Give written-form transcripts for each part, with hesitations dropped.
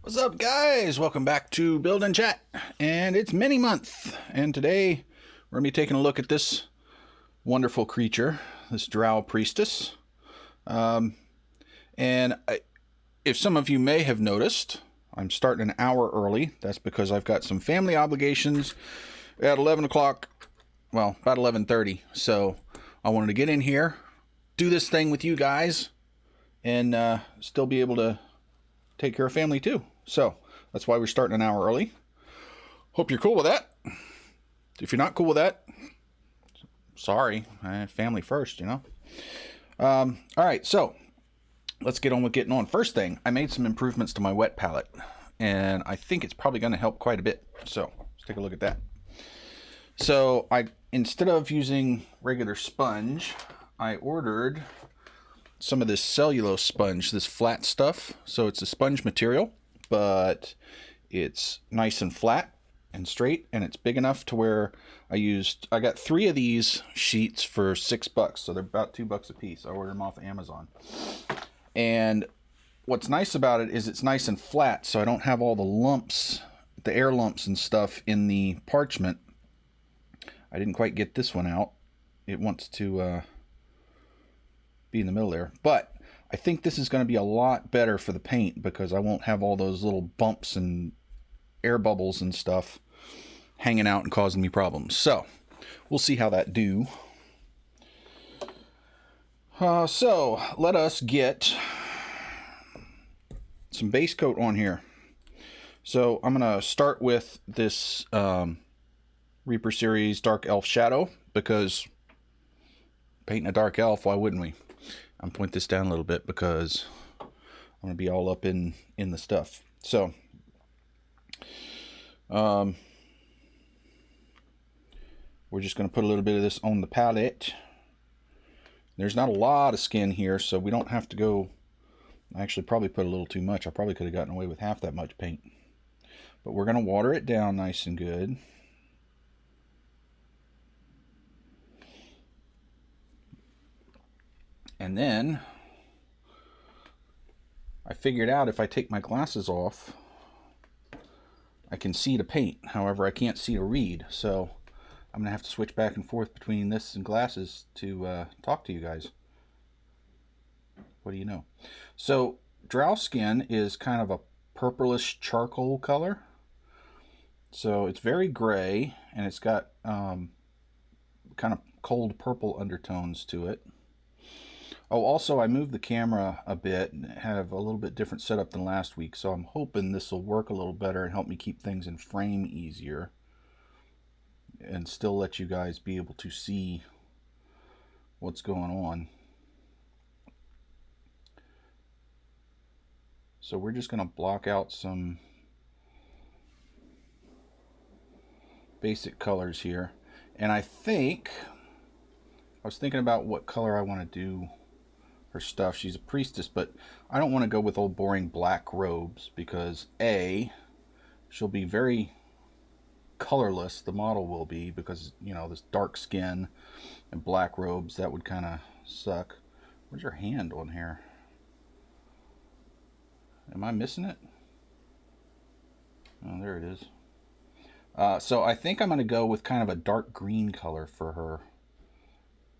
What's up, guys? Welcome back to Build and Chat, and it's mini month, and today we're gonna be taking a look at this wonderful creature, this Drow Priestess. If some of you may have noticed, I'm starting an hour early. That's because I've got some family obligations at 11 o'clock, well, about 11:30. So I wanted to get in here, do this thing with you guys, and still be able to take care of family too. So that's why we're starting an hour early. Hope you're cool with that. If you're not cool with that, sorry, family first, you know. All right, so let's get on with getting on. First thing, I made some improvements to my wet palette, and I think it's probably going to help quite a bit. So let's take a look at that. So instead of using regular sponge, I ordered some of this cellulose sponge, this flat stuff. So it's a sponge material, but it's nice and flat and straight, and it's big enough to where I got 3 of these sheets for $6, so they're about $2 a piece. I ordered them off Amazon. And what's nice about it is it's nice and flat, so I don't have all the lumps, the air lumps and stuff in the parchment. I didn't quite get this one out. It wants to be in the middle there, but I think this is going to be a lot better for the paint because I won't have all those little bumps and air bubbles and stuff hanging out and causing me problems. So we'll see how that do. So let us get some base coat on here. So I'm going to start with this Reaper Series Dark Elf Shadow, because painting a dark elf, why wouldn't we? I'm point this down a little bit because I'm going to be all up in the stuff. So, we're just going to put a little bit of this on the palette. There's not a lot of skin here, so we don't have to go. I actually probably put a little too much. I probably could have gotten away with half that much paint. But we're going to water it down nice and good. And then I figured out if I take my glasses off, I can see to paint. However, I can't see to read. So I'm going to have to switch back and forth between this and glasses to talk to you guys. What do you know? So Drow skin is kind of a purplish charcoal color. So it's very gray, and it's got kind of cold purple undertones to it. Oh, also, I moved the camera a bit and have a little bit different setup than last week, so I'm hoping this will work a little better and help me keep things in frame easier and still let you guys be able to see what's going on. So we're just going to block out some basic colors here. And I was thinking about what color I want to do her stuff. She's a priestess, but I don't want to go with old boring black robes because A, she'll be very colorless, the model will be, because, you know, this dark skin and black robes, that would kind of suck. Where's her hand on here? Am I missing it? Oh, there it is. So I think I'm going to go with kind of a dark green color for her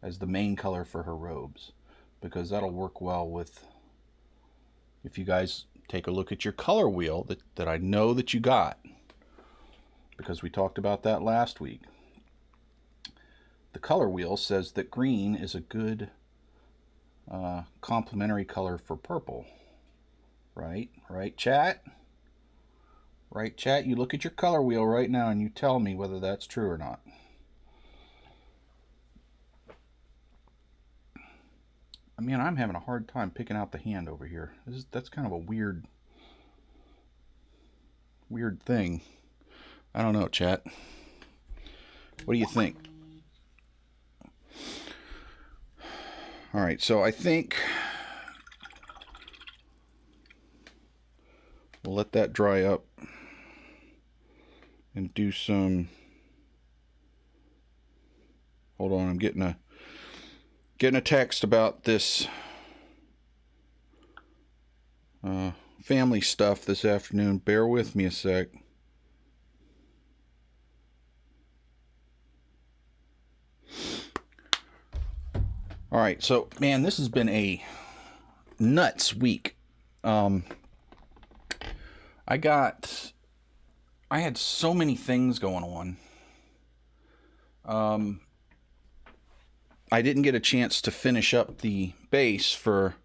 as the main color for her robes, because that'll work well with, if you guys take a look at your color wheel that I know that you got, because we talked about that last week. The color wheel says that green is a good complementary color for purple. Right, chat? Right, chat? You look at your color wheel right now and you tell me whether that's true or not. I mean, I'm having a hard time picking out the hand over here. That's kind of a weird thing. I don't know, chat. What do you think? All right, so I think we'll let that dry up and do some. Hold on, I'm getting getting a text about this family stuff this afternoon. Bear with me a sec. All right, so man, this has been a nuts week. I had so many things going on. I didn't get a chance to finish up the base for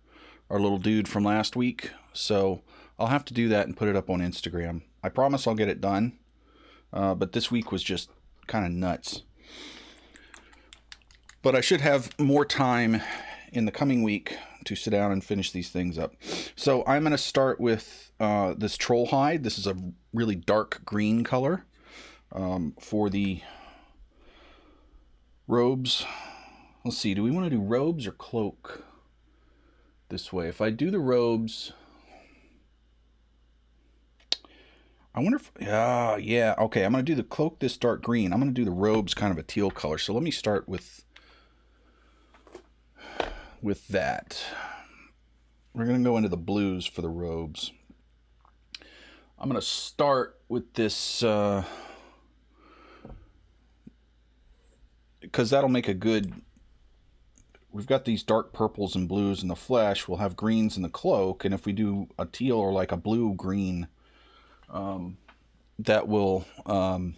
our little dude from last week, so I'll have to do that and put it up on Instagram. I promise I'll get it done, but this week was just kind of nuts. But I should have more time in the coming week to sit down and finish these things up. So I'm going to start with this troll hide. This is a really dark green color for the robes. Let's see, do we want to do robes or cloak this way? If I do the robes, I wonder if, yeah, okay, I'm going to do the cloak this dark green. I'm going to do the robes kind of a teal color. So let me start with that. We're going to go into the blues for the robes. I'm going to start with this, because that'll make a good, we've got these dark purples and blues in the flesh. We'll have greens in the cloak. And if we do a teal or like a blue-green, that will kind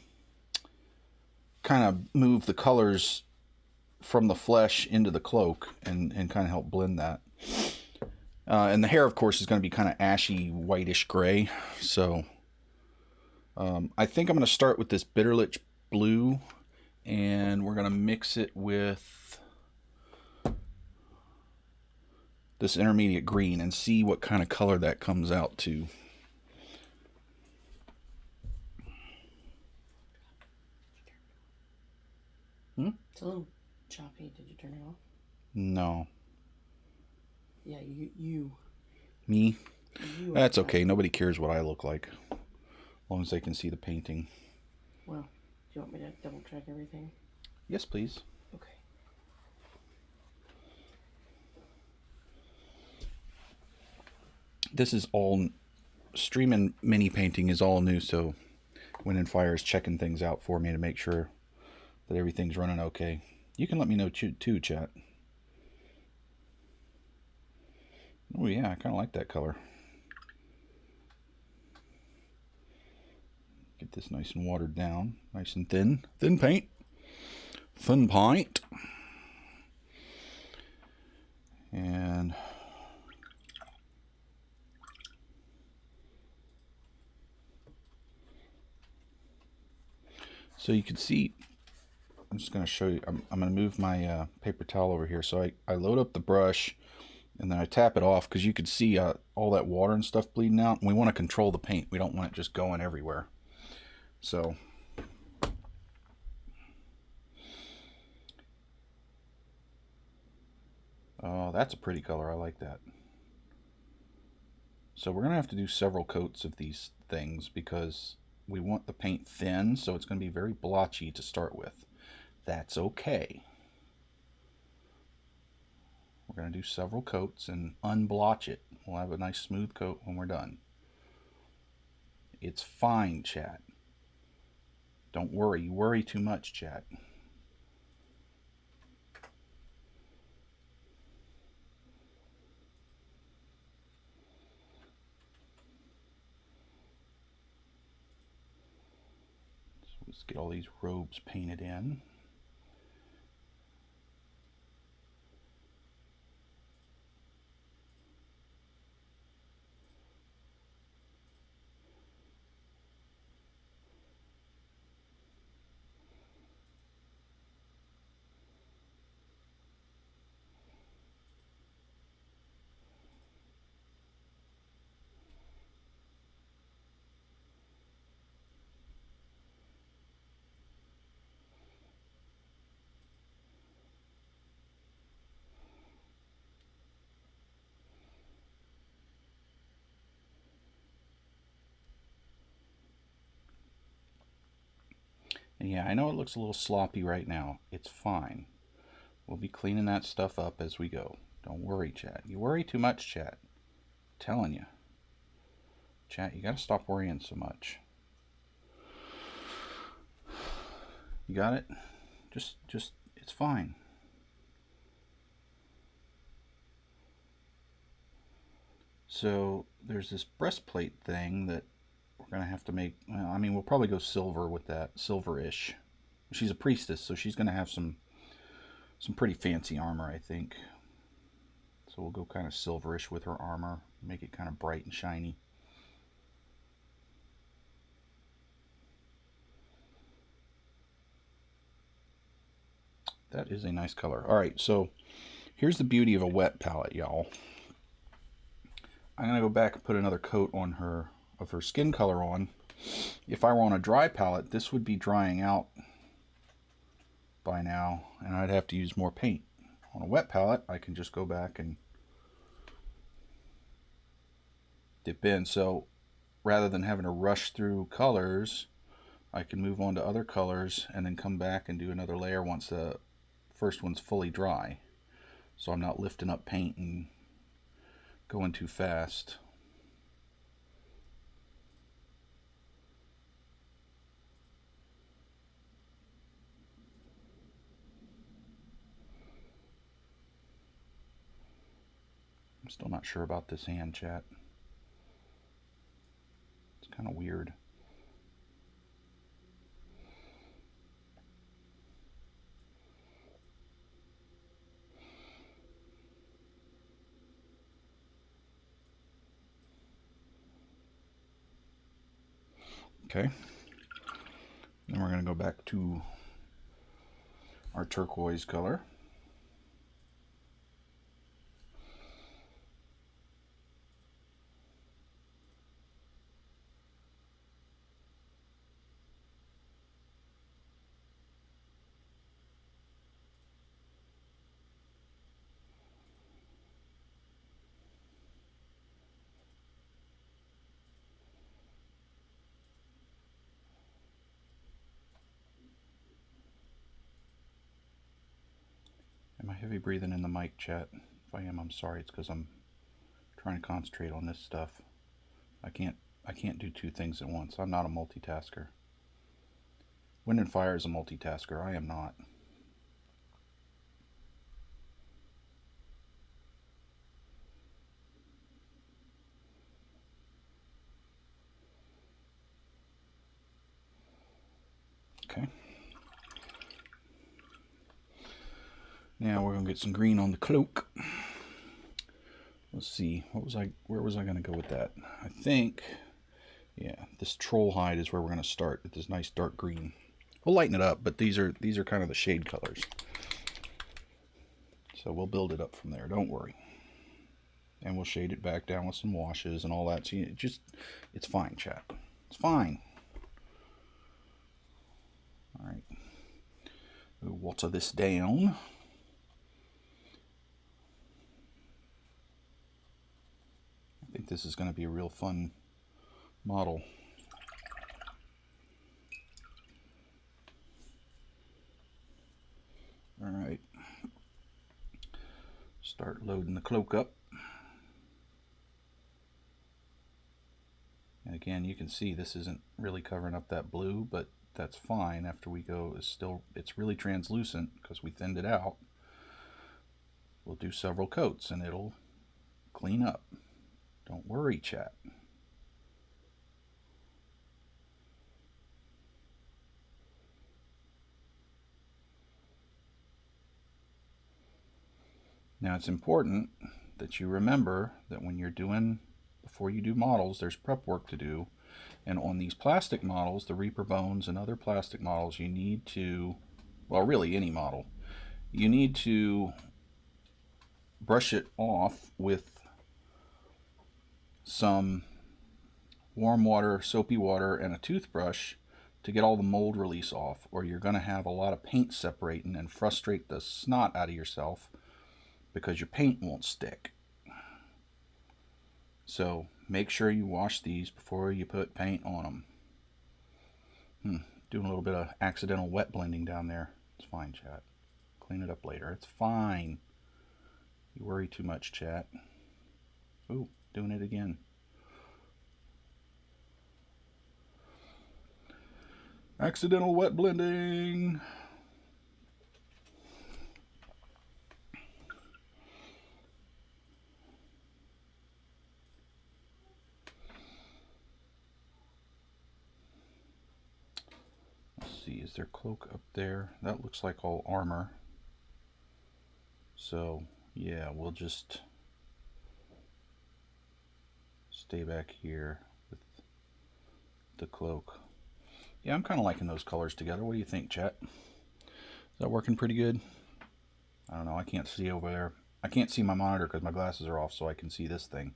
of move the colors from the flesh into the cloak and kind of help blend that. And the hair, of course, is going to be kind of ashy, whitish gray. So I think I'm going to start with this Bitterlich blue, and we're going to mix it with this intermediate green and see what kind of color that comes out to. It's a little choppy. Did you turn it off? No. Yeah, you. Me? You That's okay. Nobody cares what I look like, as long as they can see the painting. Well, do you want me to double check everything? Yes, please. Okay. This is all, streaming mini painting is all new, so Wind and Fire is checking things out for me to make sure that everything's running okay. You can let me know too, chat. Oh yeah, I kind of like that color. Get this nice and watered down, nice and thin. Thin paint. Thin paint. And so you can see, I'm just going to show you, I'm going to move my paper towel over here. So I load up the brush and then I tap it off, because you can see all that water and stuff bleeding out. And we want to control the paint. We don't want it just going everywhere. So oh, that's a pretty color. I like that. So we're going to have to do several coats of these things because we want the paint thin, so it's going to be very blotchy to start with. That's okay. We're going to do several coats and unblotch it. We'll have a nice smooth coat when we're done. It's fine, chat. Don't worry. You worry too much, chat. So let's get all these robes painted in. And yeah, I know it looks a little sloppy right now. It's fine. We'll be cleaning that stuff up as we go. Don't worry, chat. You worry too much, chat. I'm telling you. Chat, you gotta stop worrying so much. You got it? Just, it's fine. So there's this breastplate thing that we're gonna have to make. Well, I mean, we'll probably go silver with that, silverish. She's a priestess, so she's gonna have some pretty fancy armor, I think. So we'll go kind of silverish with her armor, make it kind of bright and shiny. That is a nice color. All right, so here's the beauty of a wet palette, y'all. I'm gonna go back and put another coat on her of her skin color on. If I were on a dry palette, this would be drying out by now, and I'd have to use more paint. On a wet palette, I can just go back and dip in. So rather than having to rush through colors, I can move on to other colors and then come back and do another layer once the first one's fully dry. So I'm not lifting up paint and going too fast. I'm still not sure about this hand, chat. It's kind of weird. Okay. Then we're going to go back to our turquoise color. Am I heavy breathing in the mic, chat? If I am, I'm sorry. It's because I'm trying to concentrate on this stuff. I can't do two things at once. I'm not a multitasker. Wind and Fire is a multitasker. I am not. Okay. Now we're gonna get some green on the cloak. Let's see. Where was I gonna go with that? I think, yeah, this troll hide is where we're gonna start with this nice dark green. We'll lighten it up, but these are kind of the shade colors. So we'll build it up from there. Don't worry. And we'll shade it back down with some washes and all that. So it's fine, chat. It's fine. All right. We'll water this down. I think this is going to be a real fun model. All right. Start loading the cloak up. And again, you can see this isn't really covering up that blue, but that's fine. After we go, it's really translucent because we thinned it out. We'll do several coats and it'll clean up. Don't worry, chat. Now it's important that you remember that when you're doing, before you do models, there's prep work to do. And on these plastic models, the Reaper Bones and other plastic models, you need to, well, really any model, you need to brush it off with some warm water, soapy water, and a toothbrush to get all the mold release off, or you're going to have a lot of paint separating and frustrate the snot out of yourself because your paint won't stick. So make sure you wash these before you put paint on them. Doing a little bit of accidental wet blending down there. It's fine, chat. Clean it up later. It's fine. You worry too much, chat. Ooh, doing it again. Accidental wet blending. Let's see, is there cloak up there? That looks like all armor. So, yeah, we'll just stay back here with the cloak. Yeah, I'm kind of liking those colors together. What do you think, chat? Is that working pretty good? I don't know. I can't see over there. I can't see my monitor because my glasses are off, so I can see this thing.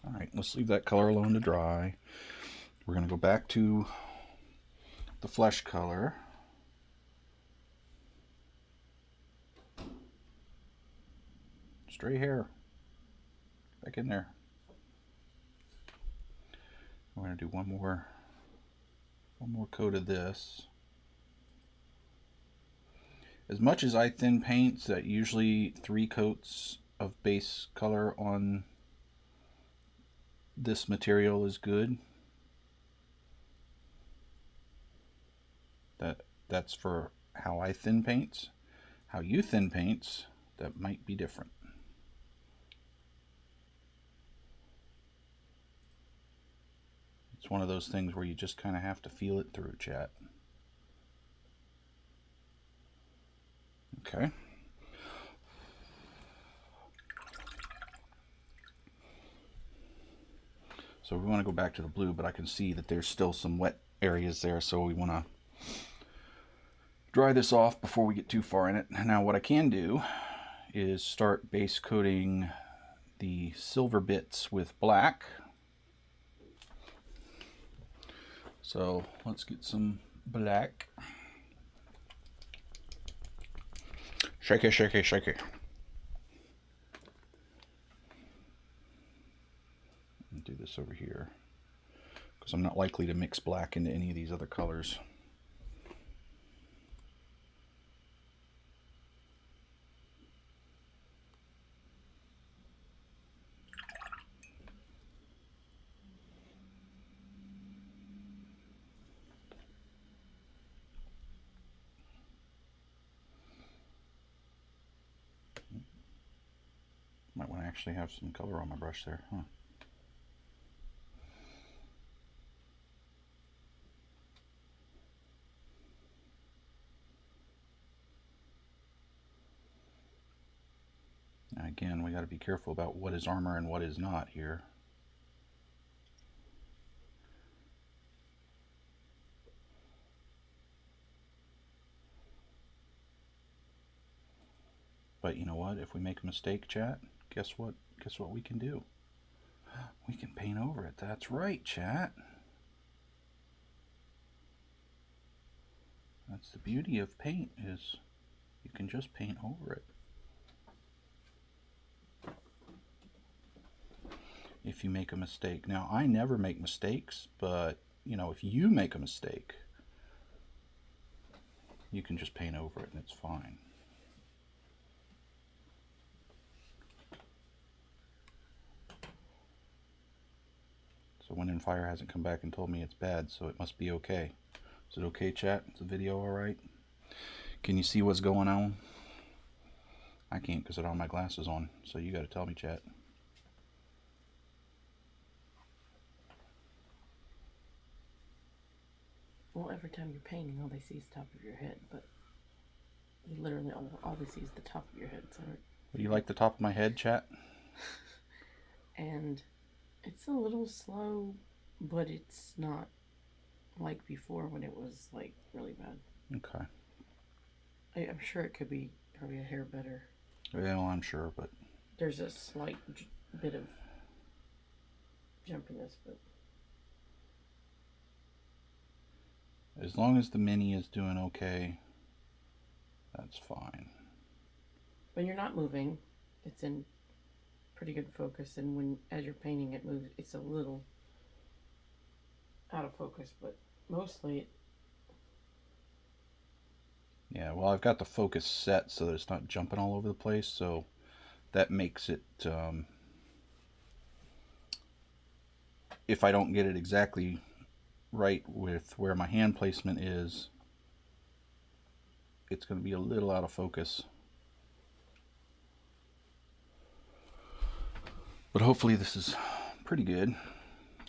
All right, let's leave that color alone to dry. We're going to go back to the flesh color. Stray hair. Back in there. We're going to do one more coat of this. As much as I thin paint, that usually 3 coats of base color on this material is good. That's for how I thin paints. How you thin paints, that might be different. It's one of those things where you just kind of have to feel it through, chat. Okay. So we want to go back to the blue, but I can see that there's still some wet areas there, so we want to dry this off before we get too far in it. Now what I can do is start base coating the silver bits with black. So let's get some black. Shake it, shake it, shake it. Do this over here because I'm not likely to mix black into any of these other colors. Might want to actually have some color on my brush there, huh? Now again, we got to be careful about what is armor and what is not here. But you know what? If we make a mistake, chat, guess what? Guess what we can do? We can paint over it. That's right, chat. That's the beauty of paint, is you can just paint over it. If you make a mistake. Now, I never make mistakes, but you know, if you make a mistake, you can just paint over it and it's fine. So Wind and Fire hasn't come back and told me it's bad, so it must be okay. Is it okay, chat? Is the video alright? Can you see what's going on? I can't because I don't have my glasses on, so you gotta tell me, chat. Well, every time you're painting, all they see is the top of your head, but you literally all they see is the top of your head. So. You like the top of my head, chat? And it's a little slow, but it's not like before when it was like really bad. Okay. I'm sure it could be probably a hair better. Well, I'm sure, but there's a slight bit of jumpiness, but as long as the mini is doing okay, that's fine. When you're not moving, it's in pretty good focus, and as you're painting, it moves. It's a little out of focus, but Mostly. Yeah, well, I've got the focus set so that it's not jumping all over the place, so that makes it, if I don't get it exactly right with where my hand placement is, it's going to be a little out of focus. But hopefully this is pretty good.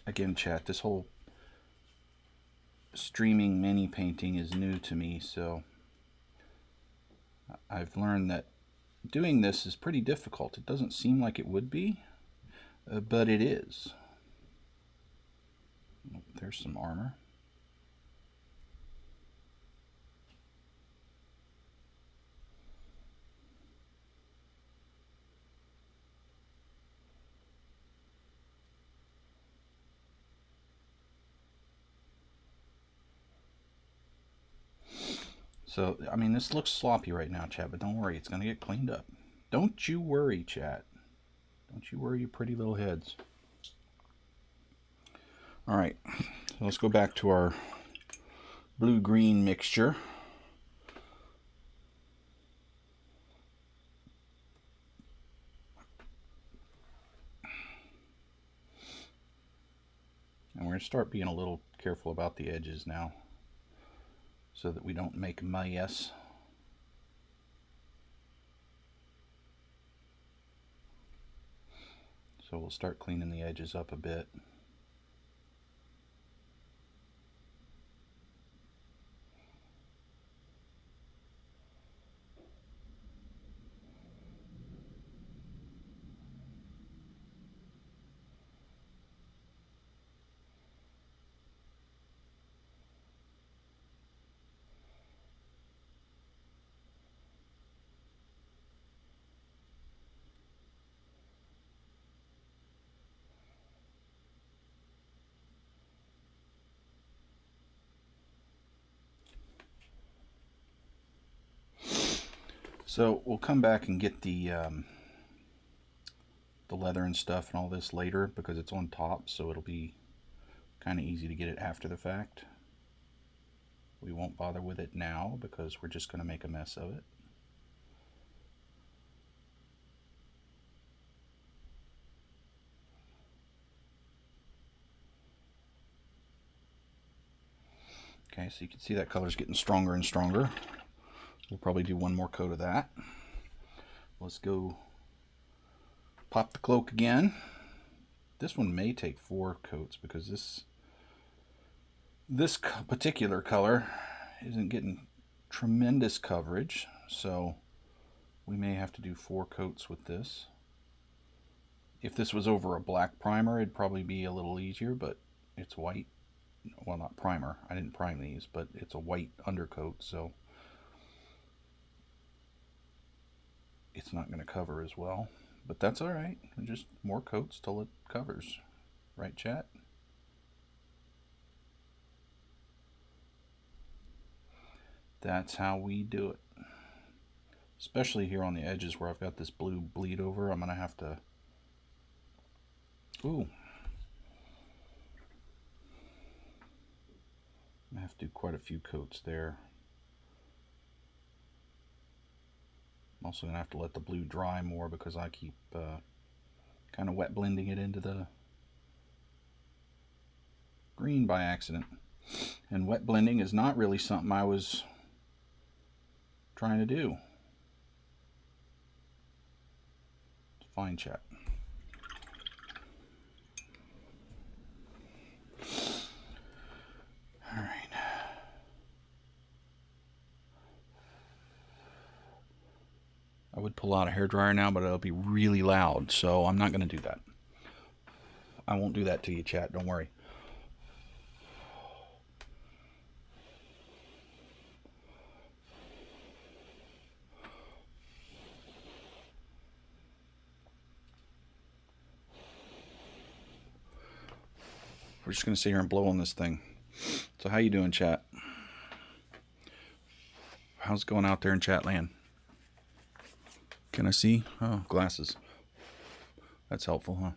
Again, chat, this whole streaming mini painting is new to me, so I've learned that doing this is pretty difficult. It doesn't seem like it would be, but it is. There's some armor. So, I mean, this looks sloppy right now, chat, but don't worry, it's going to get cleaned up. Don't you worry, chat. Don't you worry, you pretty little heads. All right, so let's go back to our blue-green mixture. And we're going to start being a little careful about the edges now so that we don't make a mess. So we'll start cleaning the edges up a bit. So we'll come back and get the leather and stuff and all this later because it's on top, so it'll be kind of easy to get it after the fact. We won't bother with it now because we're just going to make a mess of it. Okay, so you can see that color's getting stronger and stronger. We'll probably do one more coat of that. Let's go pop the cloak again. This one may take 4 coats because this particular color isn't getting tremendous coverage, so we may have to do 4 coats with this. If this was over a black primer, it'd probably be a little easier, but it's white. Well, not primer. I didn't prime these, but it's a white undercoat, so it's not going to cover as well. But that's all right. Just more coats till it covers. Right, chat? That's how we do it. Especially here on the edges where I've got this blue bleed over. I'm going to have to... Ooh. I have to do quite a few coats there. I'm also going to have to let the blue dry more because I keep kind of wet blending it into the green by accident. And wet blending is not really something I was trying to do. It's fine, chat. All right. I would pull out a hairdryer now, but it'll be really loud, so I'm not going to do that. I won't do that to you, chat. Don't worry. We're just going to sit here and blow on this thing. So how you doing, chat? How's it going out there in chat land? Can I see? Oh, glasses. That's helpful, huh?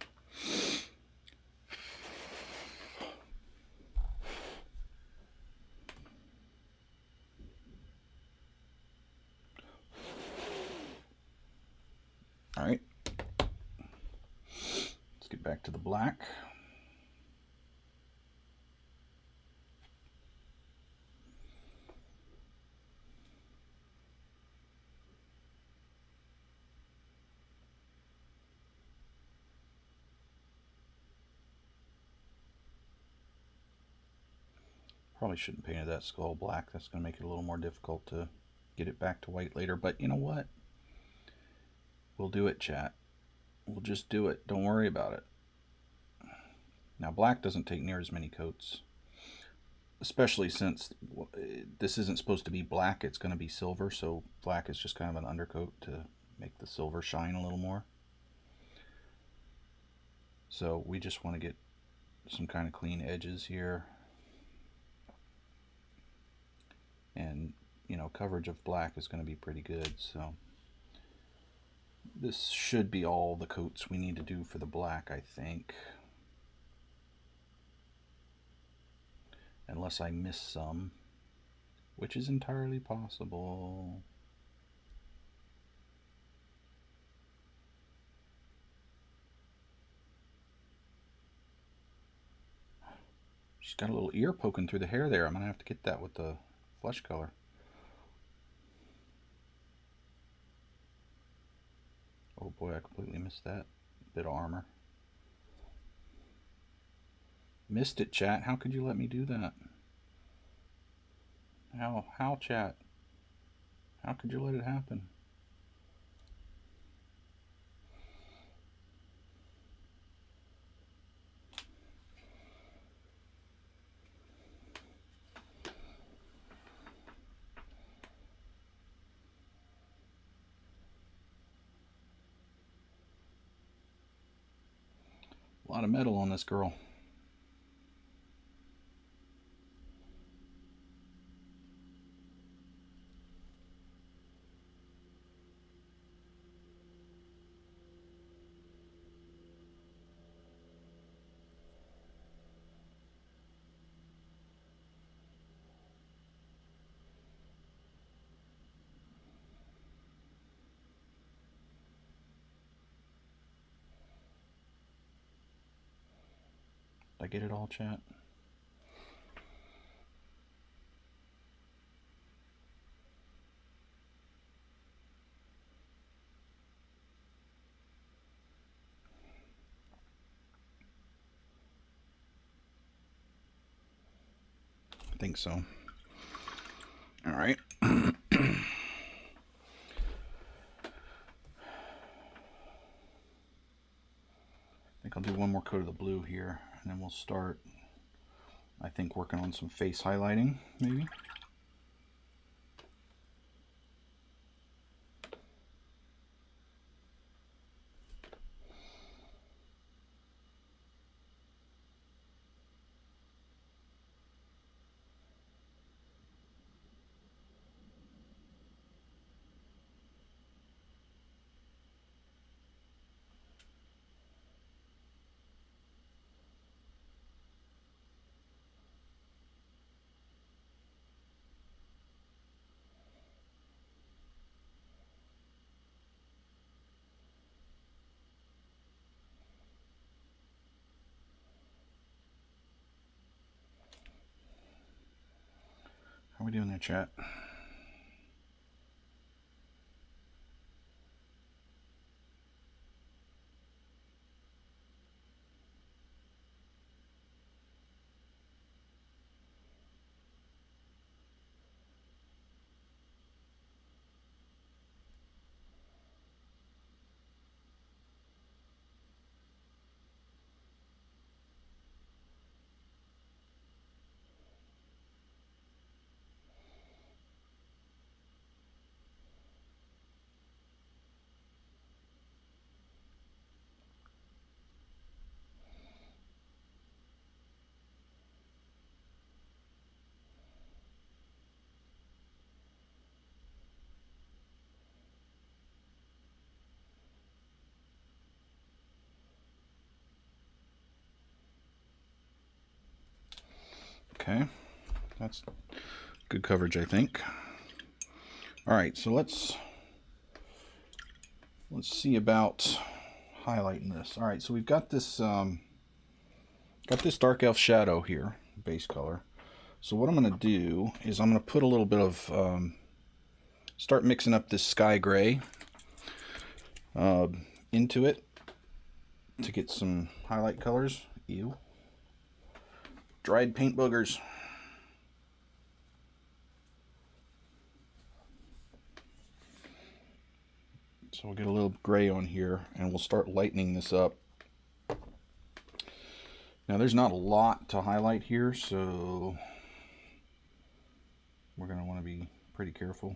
Let's get back to the black. Probably shouldn't have painted that skull black. That's going to make it a little more difficult to get it back to white later. But you know what? We'll do it, chat. We'll just do it. Don't worry about it. Now, black doesn't take near as many coats. Especially since this isn't supposed to be black. It's going to be silver. So black is just kind of an undercoat to make the silver shine a little more. So we just want to get some kind of clean edges here. And, you know, coverage of black is going to be pretty good. So this should be all the coats we need to do for the black, I think. Unless I miss some, which is entirely possible. She's got a little ear poking through the hair there. I'm going to have to get that with the flesh color. Oh boy, I completely missed that bit of armor. Missed it, chat. How could you let me do that? How, chat? How could you let it happen? A lot of metal on this girl. Did I get it all, chat? I think so. All right. I think I'll do one more coat of the blue here, and then we'll start, I think, working on some face highlighting, maybe. How are we doing there, chat? Okay, that's good coverage, I think. All right, so let's see about highlighting this. All right, so we've got this dark elf shadow here, base color. So what I'm going to do is I'm going to put a little bit of start mixing up this sky gray into it to get some highlight colors. Ew. Dried paint boogers. So we'll get a little gray on here and we'll start lightening this up. Now there's not a lot to highlight here, so we're going to want to be pretty careful.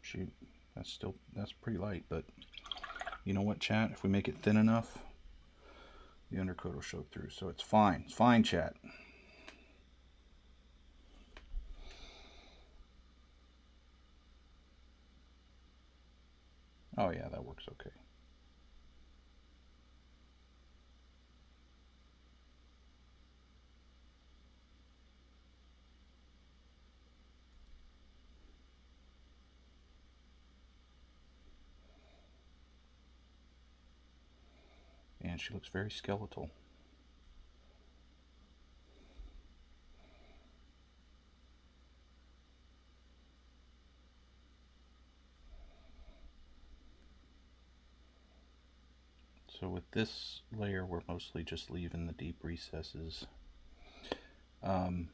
Shoot, that's pretty light, but you know what, chat? If we make it thin enough, the undercoat will show through. So it's fine. It's fine, chat. Oh yeah, that works okay. And she looks very skeletal. So with this layer, we're mostly just leaving the deep recesses. And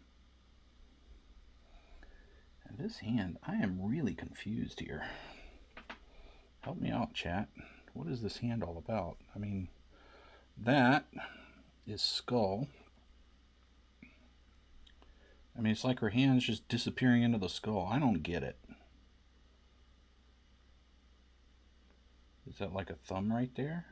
this hand, I am really confused here. Help me out, chat. What is this hand all about? I mean, that is skull. I mean, it's like her hand's just disappearing into the skull. I don't get it. Is that like a thumb right there?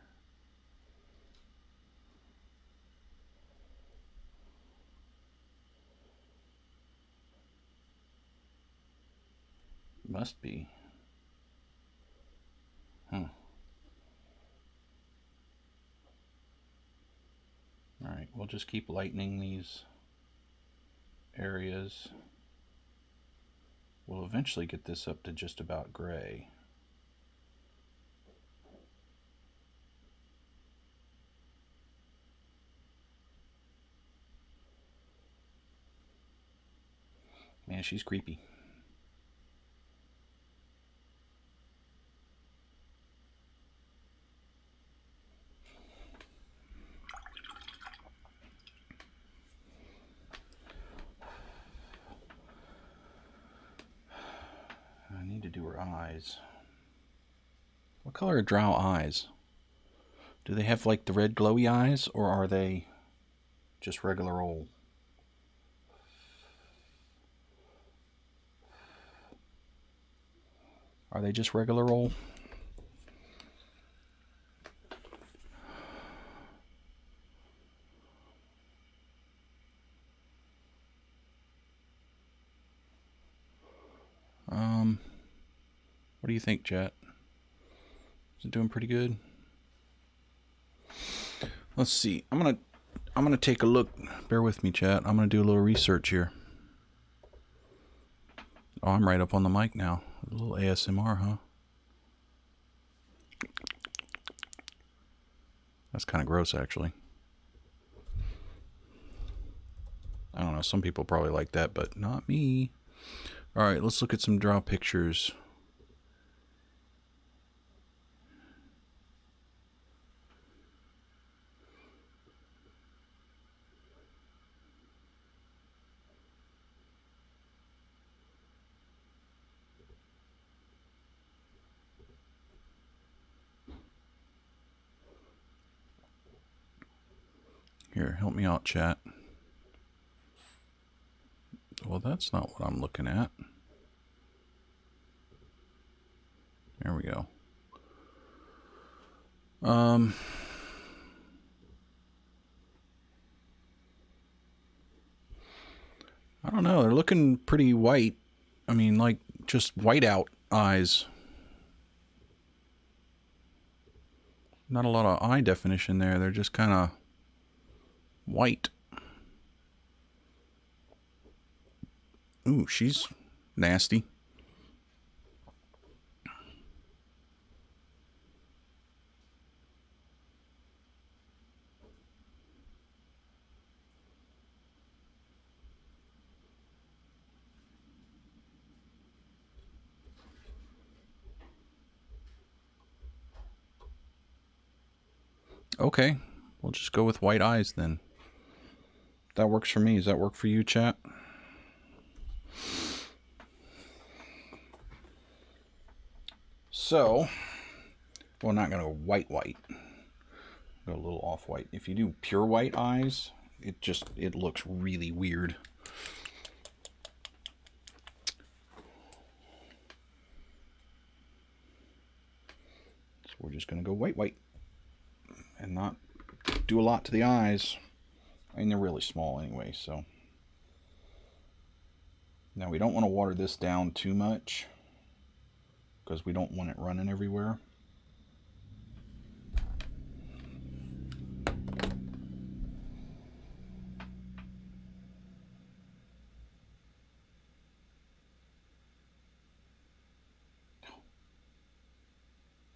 Must be. Huh. Alright, we'll just keep lightening these areas. We'll eventually get this up to just about gray. Man, she's creepy. I need to do her eyes. What color are Drow eyes? Do they have like the red glowy eyes, or are they just regular old? Are they just regular old? What do you think, chat? Is it doing pretty good? Let's see. I'm gonna take a look. Bear with me, chat. I'm gonna do a little research here. Oh, I'm right up on the mic now. A little ASMR, huh? That's kind of gross, actually. I don't know. Some people probably like that, but not me. All right, let's look at some Drow pictures. Here, help me out, chat. Well, that's not what I'm looking at. There we go. I don't know. They're looking pretty white. I mean, like, just white out eyes. Not a lot of eye definition there. They're just kind of white. Ooh, she's nasty. Okay, we'll just go with white eyes then. That works for me. Does that work for you, chat? So, well, not going to go white. Go a little off-white. If you do pure white eyes, it looks really weird. So we're just going to go white. And not do a lot to the eyes. I mean, they're really small anyway, so. Now we don't want to water this down too much, because we don't want it running everywhere.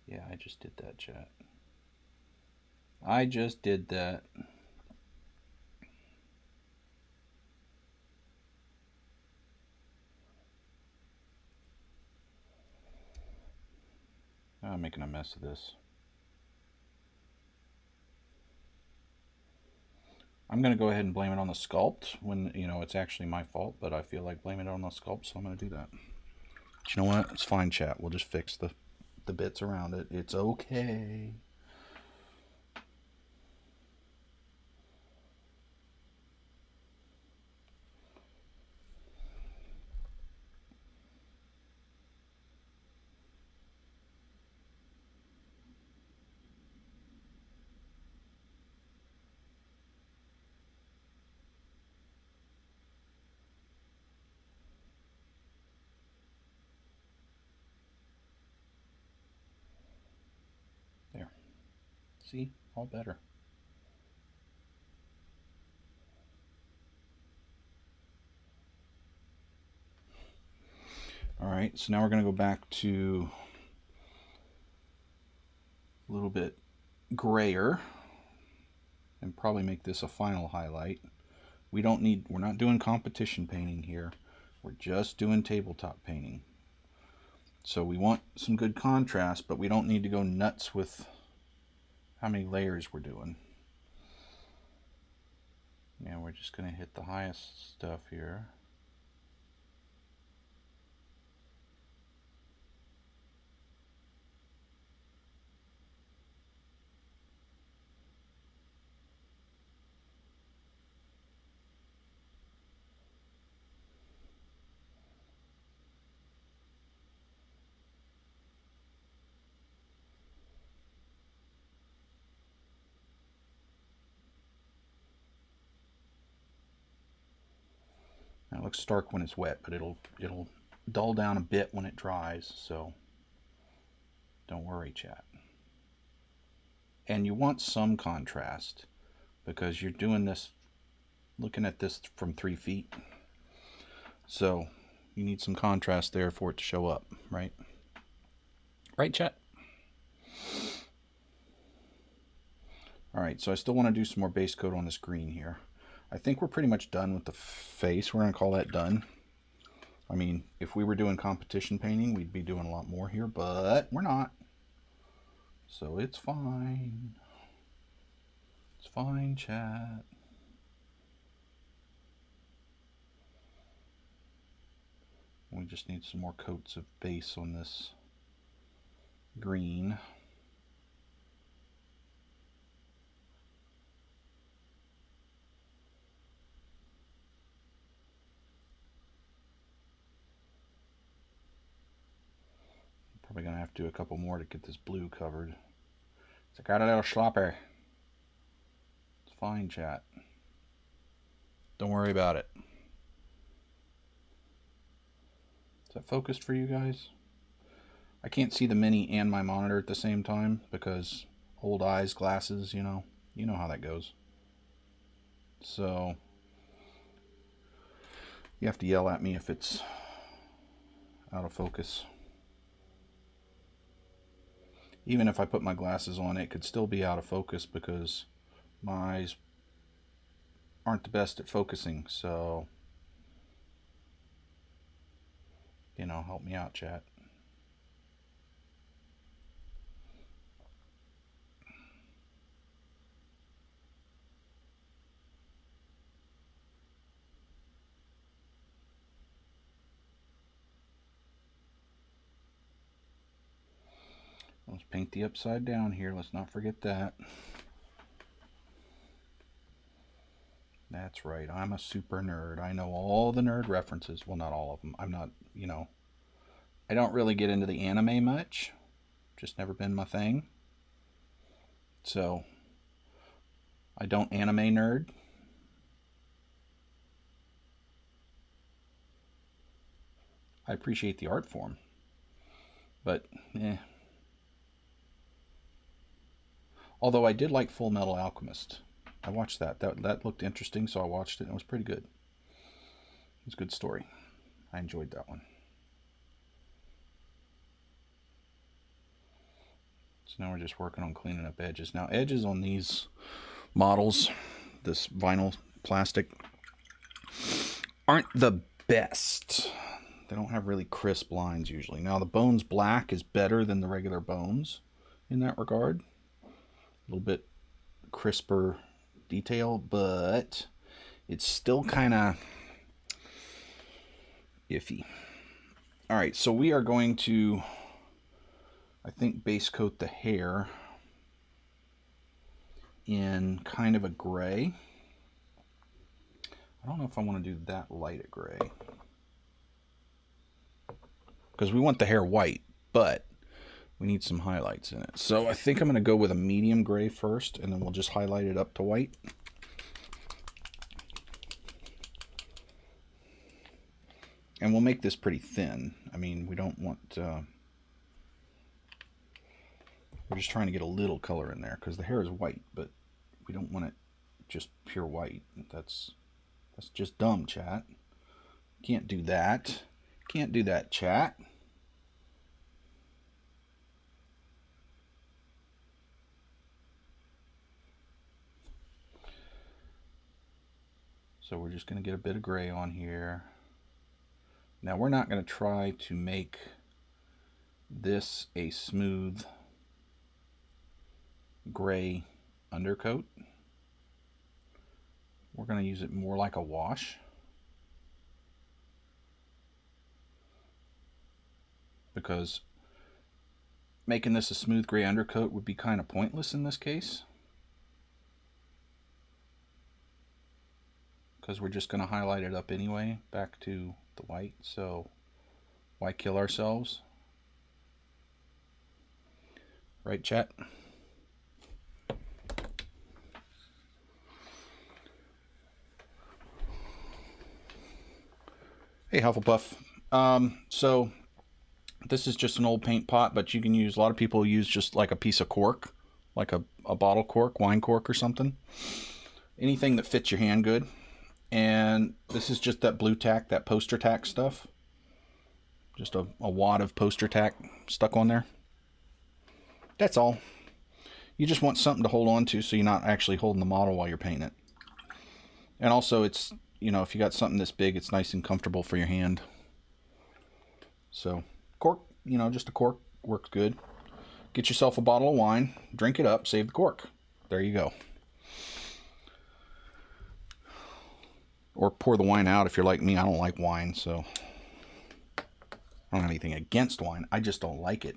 Yeah, I just did that, chat. I just did that. I'm making a mess of this. I'm going to go ahead and blame it on the sculpt when, you know, it's actually my fault, but I feel like blaming it on the sculpt, so I'm going to do that. But you know what? It's fine, chat. We'll just fix the bits around it. It's okay. There. See? All better. Alright, so now we're going to go back to a little bit grayer and probably make this a final highlight. We're not doing competition painting here. We're just doing tabletop painting. So we want some good contrast, but we don't need to go nuts with how many layers we're doing. Yeah, we're just going to hit the highest stuff here. Now it looks stark when it's wet, but it'll dull down a bit when it dries, so don't worry, chat. And you want some contrast because you're doing this, looking at this from 3 feet. So you need some contrast there for it to show up, right? Right, chat? Alright, so I still want to do some more base coat on this green here. I think we're pretty much done with the face. We're going to call that done. I mean, if we were doing competition painting, we'd be doing a lot more here, but we're not. So it's fine. It's fine, chat. We just need some more coats of base on this green. Probably gonna have to do a couple more to get this blue covered. It's got a little sloppy. It's fine, chat. Don't worry about it. Is that focused for you guys? I can't see the mini and my monitor at the same time because old eyes, glasses, you know how that goes. So you have to yell at me if it's out of focus. Even if I put my glasses on, it could still be out of focus because my eyes aren't the best at focusing. So, you know, help me out, chat. Let's paint the upside down here. Let's not forget that. That's right. I'm a super nerd. I know all the nerd references. Well, not all of them. I'm not, you know, I don't really get into the anime much. Just never been my thing. So, I don't anime nerd. I appreciate the art form. But, Although I did like Full Metal Alchemist. I watched that. That looked interesting, so I watched it and it was pretty good. It was a good story. I enjoyed that one. So now we're just working on cleaning up edges. Now edges on these models, this vinyl plastic, aren't the best. They don't have really crisp lines usually. Now the Bones Black is better than the regular Bones in that regard. A little bit crisper detail, but it's still kind of iffy. All right, so we are going to, I think, base coat the hair in kind of a gray. I don't know if I want to do that light a gray, because we want the hair white, but we need some highlights in it. So I think I'm going to go with a medium gray first, and then we'll just highlight it up to white. And we'll make this pretty thin. I mean, we don't want... we're just trying to get a little color in there, because the hair is white, but we don't want it just pure white. That's just dumb, chat. Can't do that. Can't do that, chat. So we're just going to get a bit of gray on here. Now we're not going to try to make this a smooth gray undercoat. We're going to use it more like a wash. Because making this a smooth gray undercoat would be kind of pointless in this case. Because we're just going to highlight it up anyway, back to the white, so why kill ourselves? Right, chat? Hey, Hufflepuff. So this is just an old paint pot, but you can use, a lot of people use just like a piece of cork, like a bottle cork, wine cork or something. Anything that fits your hand good. And this is just that blue tack, that poster tack stuff. Just a wad of poster tack stuck on there. That's all. You just want something to hold on to so you're not actually holding the model while you're painting it. And also it's, you know, if you got something this big, it's nice and comfortable for your hand. So, cork, you know, just a cork works good. Get yourself a bottle of wine, drink it up, save the cork. There you go. Or pour the wine out if you're like me. I don't like wine, so I don't have anything against wine. I just don't like it.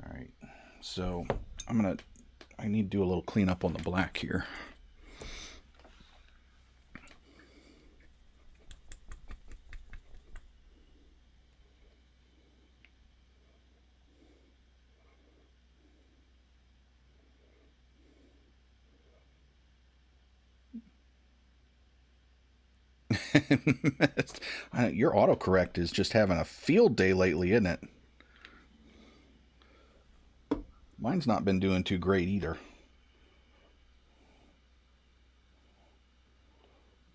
All right, so I need to do a little cleanup on the black here. Your autocorrect is just having a field day lately, isn't it? Mine's not been doing too great either.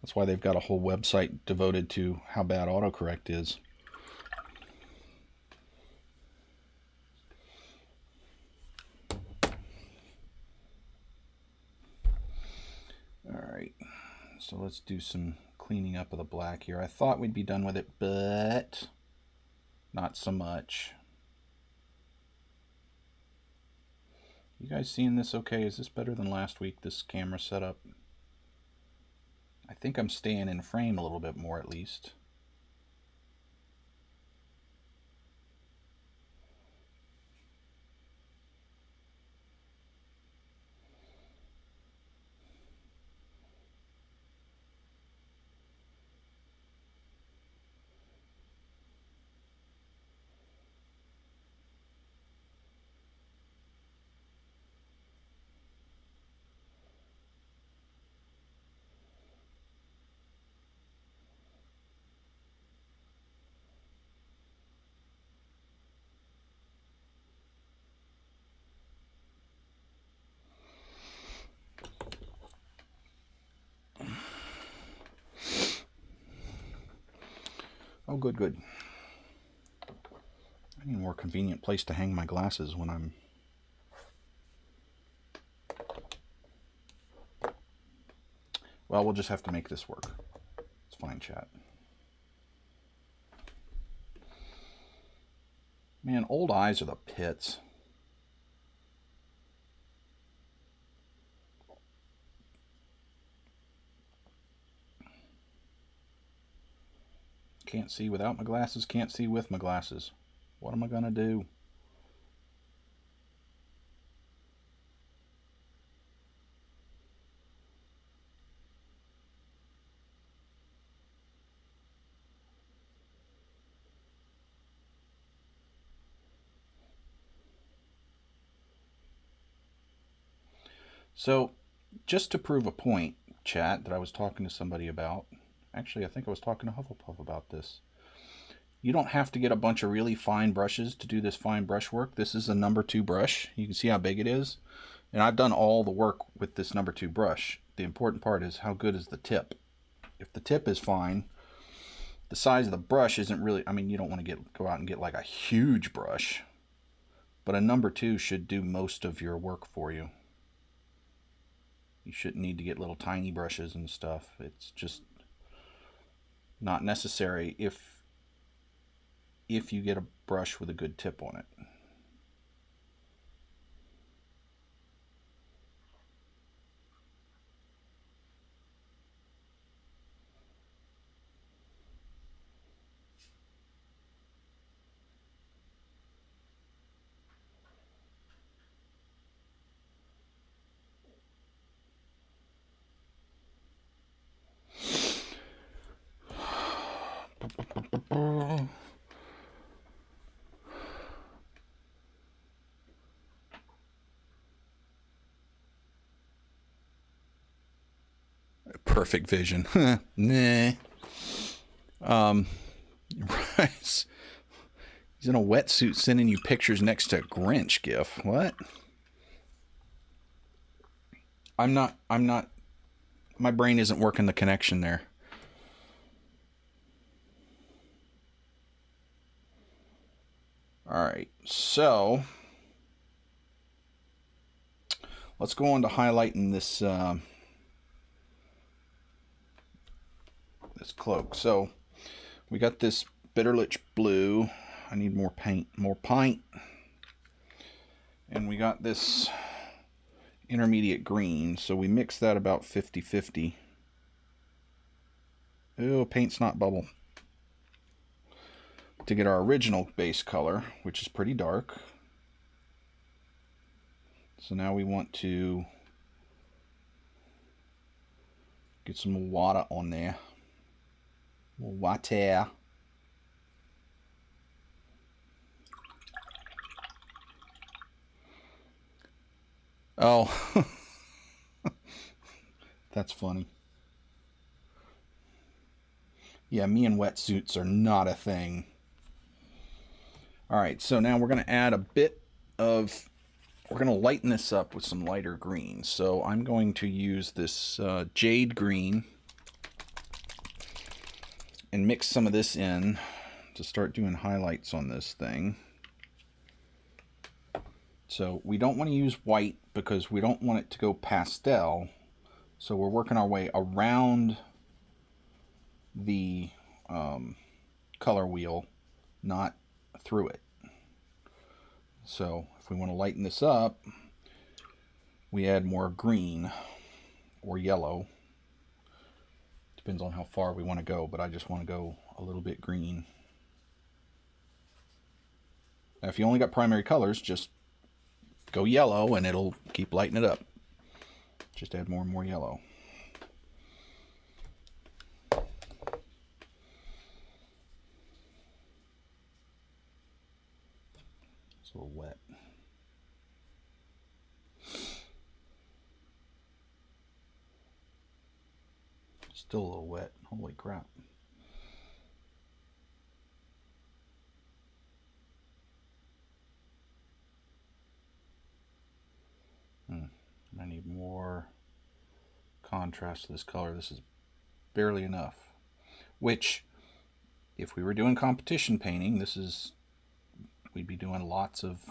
That's why they've got a whole website devoted to how bad autocorrect is. Alright, so let's do some cleaning up of the black here. I thought we'd be done with it, but not so much. You guys seeing this okay? Is this better than last week, this camera setup? I think I'm staying in frame a little bit more at least. Oh, good, good. I need a more convenient place to hang my glasses when I'm... Well, we'll just have to make this work. It's fine, chat. Man, old eyes are the pits. Can't see without my glasses, can't see with my glasses. What am I gonna do? So, just to prove a point, chat, that I was talking to somebody about, actually I think I was talking to Hufflepuff about this. You don't have to get a bunch of really fine brushes to do this fine brush work. This is a number 2 brush. You can see how big it is. And I've done all the work with this number 2 brush. The important part is how good is the tip. If the tip is fine, the size of the brush isn't really, I mean, you don't want to go out and get like a huge brush, but a number 2 should do most of your work for you. You shouldn't need to get little tiny brushes and stuff. It's just not necessary if you get a brush with a good tip on it. Perfect vision. Nah. Right. He's in a wetsuit sending you pictures next to Grinch gif. What? I'm not, my brain isn't working the connection there. Alright, so let's go on to highlighting this this cloak. So we got this Bitterlich blue. I need more paint, more pint. And we got this intermediate green, so we mix that about 50-50. Oh, paint's not bubble. To get our original base color, which is pretty dark. So now we want to get some water on there. Water. Oh, that's funny. Yeah, me and wetsuits are not a thing. All right, so now we're going to add a bit of we're going to lighten this up with some lighter green. So I'm going to use this jade green and mix some of this in to start doing highlights on this thing. So we don't want to use white because we don't want it to go pastel. So we're working our way around the color wheel, not through it. So if we want to lighten this up, we add more green or yellow. Depends on how far we want to go, but I just want to go a little bit green. Now if you only got primary colors, just go yellow and it'll keep lightening it up. Just add more and more yellow. It's a little wet. Still a little wet. Holy crap. I need more contrast to this color. This is barely enough. Which, if we were doing competition painting, we'd be doing lots of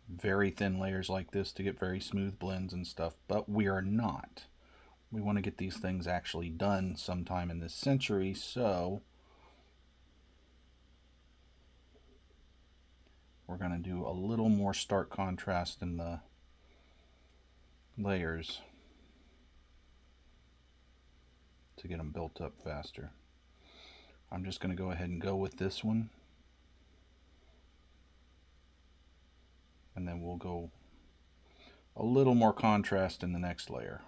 very thin layers like this to get very smooth blends and stuff, but we are not. We want to get these things actually done sometime in this century, so we're going to do a little more stark contrast in the layers to get them built up faster. I'm just going to go ahead and go with this one, and then we'll go a little more contrast in the next layer.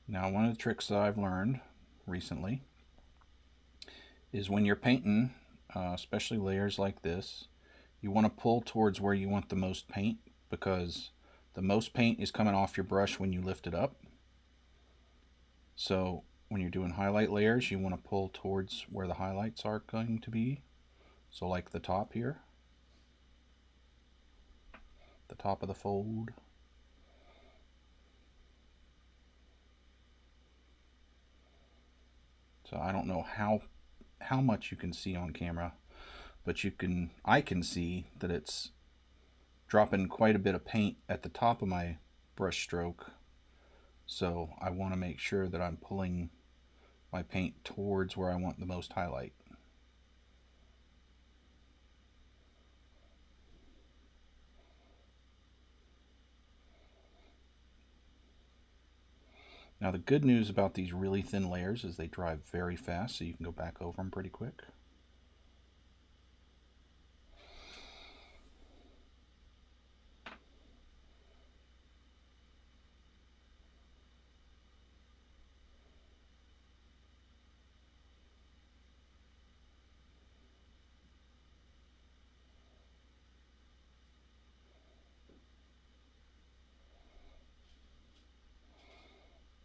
Now, one of the tricks that I've learned recently is when you're painting, especially layers like this, you want to pull towards where you want the most paint, because the most paint is coming off your brush when you lift it up. So when you're doing highlight layers, you want to pull towards where the highlights are going to be. So like the top here, the top of the fold. So I don't know how much you can see on camera, but I can see that it's dropping quite a bit of paint at the top of my brush stroke. So I want to make sure that I'm pulling my paint towards where I want the most highlight. Now the good news about these really thin layers is they dry very fast, so you can go back over them pretty quick.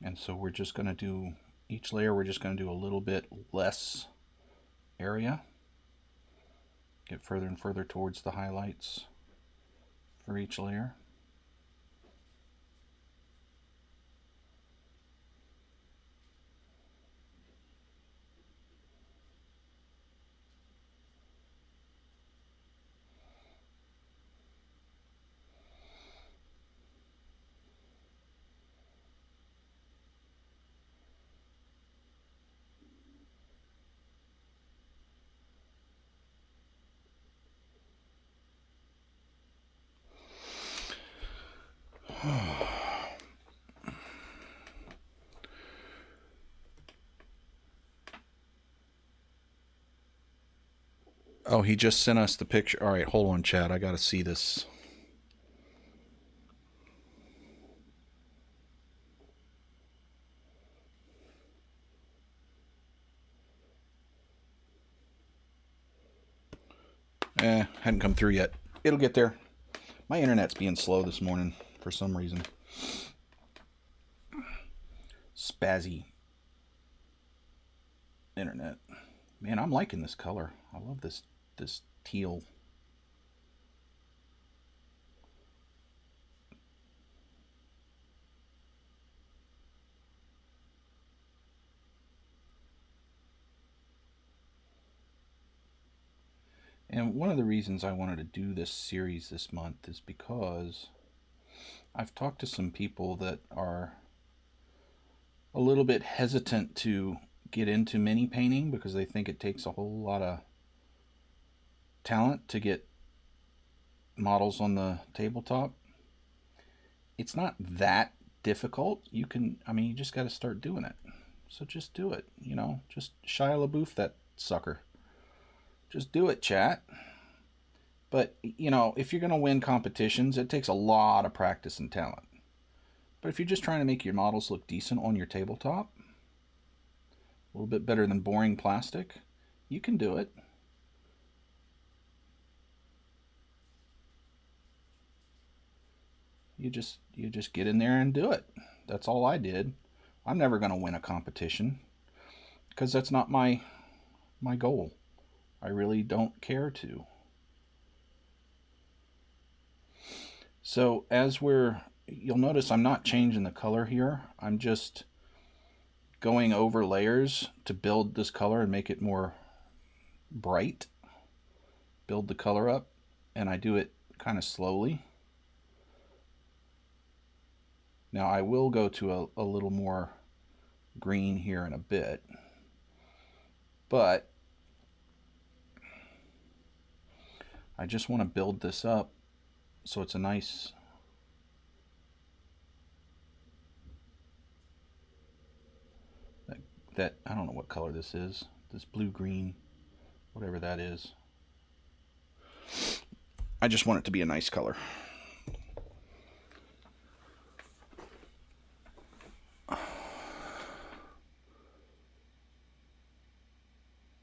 And so we're just going to do, each layer we're just going to do a little bit less area. Get further and further towards the highlights for each layer. Oh, he just sent us the picture. All right, hold on, Chad. I got to see this. Hadn't come through yet. It'll get there. My internet's being slow this morning for some reason. Spazzy. Internet. Man, I'm liking this color. I love this teal. And one of the reasons I wanted to do this series this month is because I've talked to some people that are a little bit hesitant to get into mini painting because they think it takes a whole lot of talent to get models on the tabletop. It's not that difficult. You just got to start doing it. So just do it, just Shia LaBeouf that sucker. Just do it, chat. But, if you're going to win competitions, it takes a lot of practice and talent. But if you're just trying to make your models look decent on your tabletop, a little bit better than boring plastic, you can do it. You just get in there and do it. That's all I did. I'm never going to win a competition because that's not my goal. I really don't care to. So you'll notice I'm not changing the color here. I'm just going over layers to build this color and make it more bright. Build the color up, and I do it kind of slowly. Now I will go to a little more green here in a bit, but I just want to build this up so it's a nice that I don't know what color this is. This blue-green, whatever that is. I just want it to be a nice color.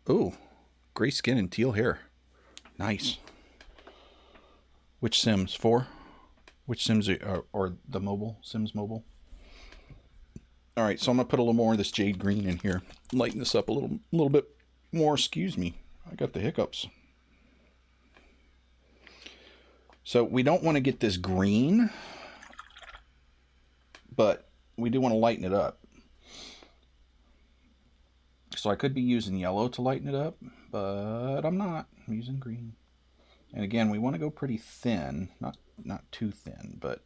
Ooh, gray skin and teal hair. Nice. Which Sims? 4? Which Sims or the mobile? Sims mobile? Alright, so I'm going to put a little more of this jade green in here. Lighten this up a little bit more. Excuse me. I got the hiccups. So we don't want to get this green, but we do want to lighten it up. So I could be using yellow to lighten it up, but I'm not. I'm using green. And again, we want to go pretty thin, not too thin, but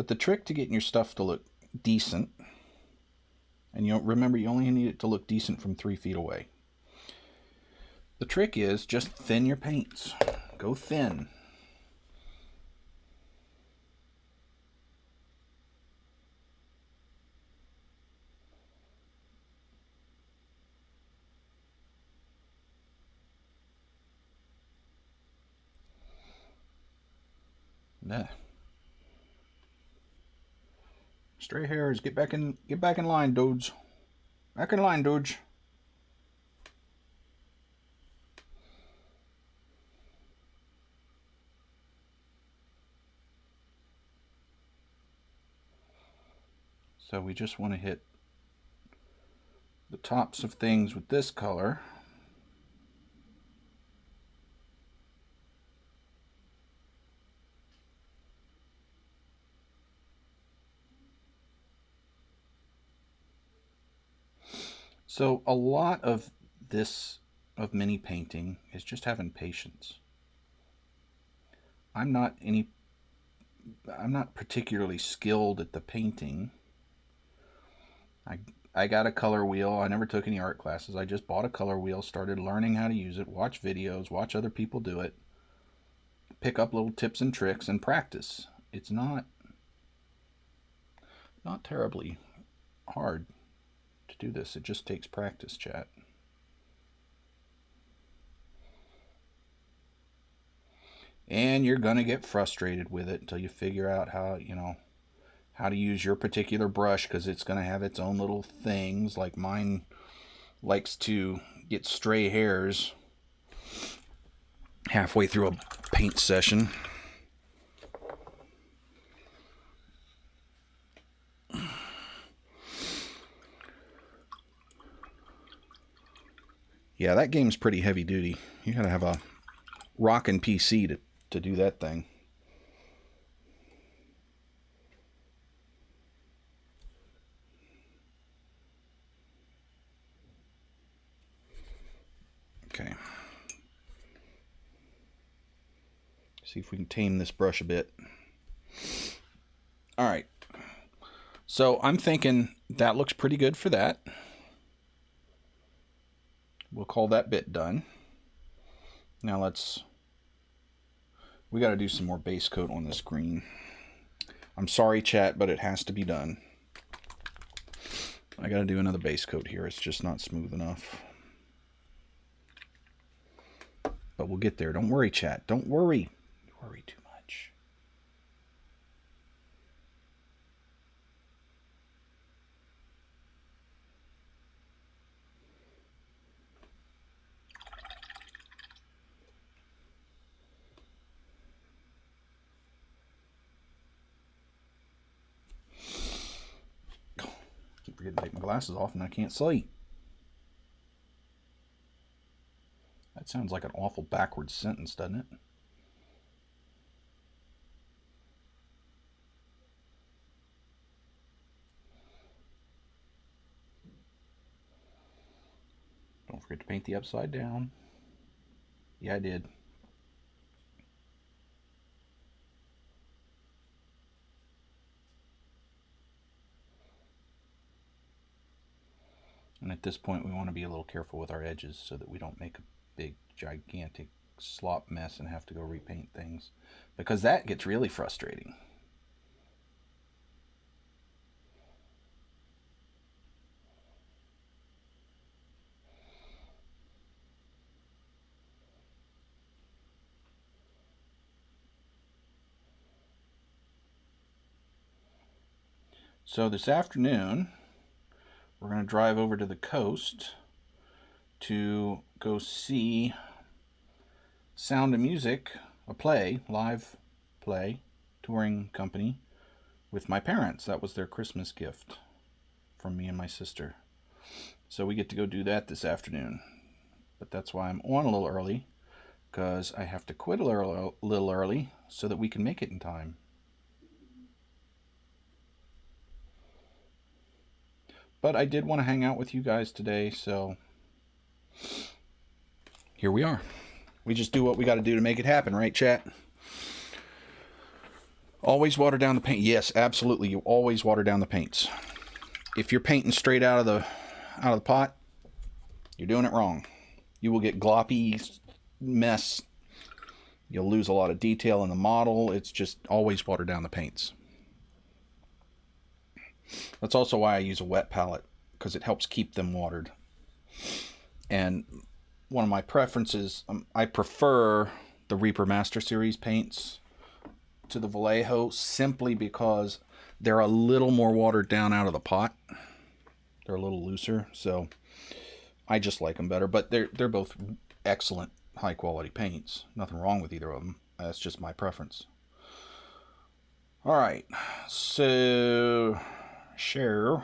the trick to getting your stuff to look decent, and remember you only need it to look decent from 3 feet away. The trick is just thin your paints. Go thin. Nah. Stray hairs, get back in line, dudes. Back in line, dudes. So we just want to hit the tops of things with this color. So a lot of mini painting is just having patience. I'm not particularly skilled at the painting. I got a color wheel. I never took any art classes. I just bought a color wheel, started learning how to use it, watch videos, watch other people do it, pick up little tips and tricks, and practice. It's not terribly hard to do this. It just takes practice, chat. And you're going to get frustrated with it until you figure out how to use your particular brush, because it's going to have its own little things. Like mine likes to get stray hairs halfway through a paint session. Yeah, that game's pretty heavy duty. You gotta have a rockin' PC to do that thing. Okay. See if we can tame this brush a bit. All right. So I'm thinking that looks pretty good for that. We'll call that bit done. Now we got to do some more base coat on this green. I'm sorry, chat, but it has to be done. I got to do another base coat here. It's just not smooth enough. But we'll get there. Don't worry, chat. Don't worry. You worry too much. Keep forgetting to take my glasses off and I can't see. That sounds like an awful backwards sentence, doesn't it? Don't forget to paint the upside down. Yeah, I did. And at this point, we want to be a little careful with our edges so that we don't make a big, gigantic slop mess and have to go repaint things. Because that gets really frustrating. So this afternoon, we're going to drive over to the coast to go see Sound of Music, a play, live play, touring company with my parents. That was their Christmas gift from me and my sister. So we get to go do that this afternoon. But that's why I'm on a little early, because I have to quit a little early so that we can make it in time. But I did want to hang out with you guys today, so here we are. We just do what we got to do to make it happen, right, chat? Always water down the paint. Yes, absolutely. You always water down the paints. If you're painting straight out of the pot, you're doing it wrong. You will get gloppy mess. You'll lose a lot of detail in the model. It's just always water down the paints. That's also why I use a wet palette, because it helps keep them watered. And one of my preferences, I prefer the Reaper Master Series paints to the Vallejo simply because they're a little more watered down out of the pot. They're a little looser, so I just like them better. But they're both excellent, high quality paints. Nothing wrong with either of them. That's just my preference. All right, so share.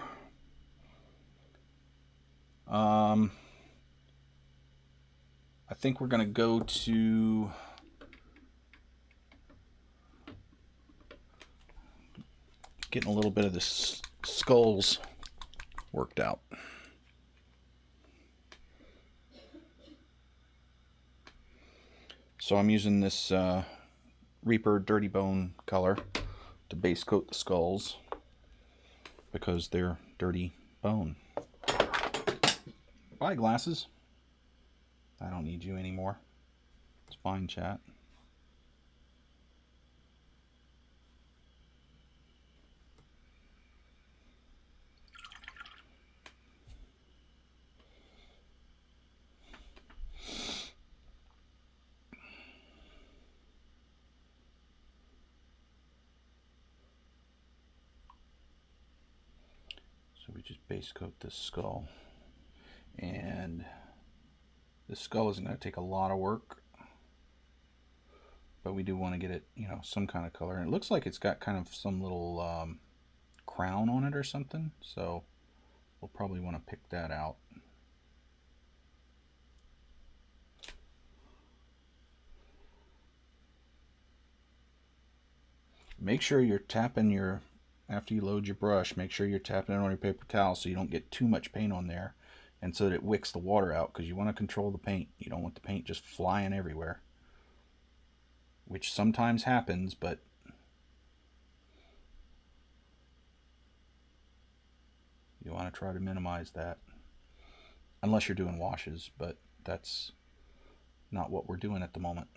I think we're gonna go to getting a little bit of the skulls worked out. So I'm using this Reaper Dirty Bone color to base coat the skulls because they're dirty bone. Bye, glasses. I don't need you anymore. It's fine, chat. So we just base coat this skull. And this skull isn't going to take a lot of work. but we do want to get it, you know, some kind of color. And it looks like it's got kind of some little crown on it or something, so we'll probably want to pick that out. Make sure you're tapping your, after you load your brush, make sure you're tapping it on your paper towel so you don't get too much paint on there, and so that it wicks the water out, because you want to control the paint. You don't want the paint just flying everywhere, which sometimes happens, but you want to try to minimize that, unless you're doing washes, but that's not what we're doing at the moment.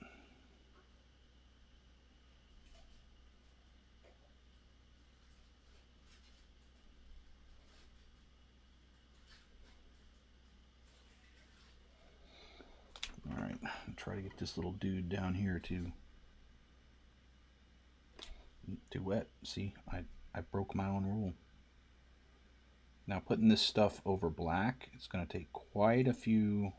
All right, try to get this little dude down here too wet. See, I broke my own rule. Now putting this stuff over black, it's going to take quite a few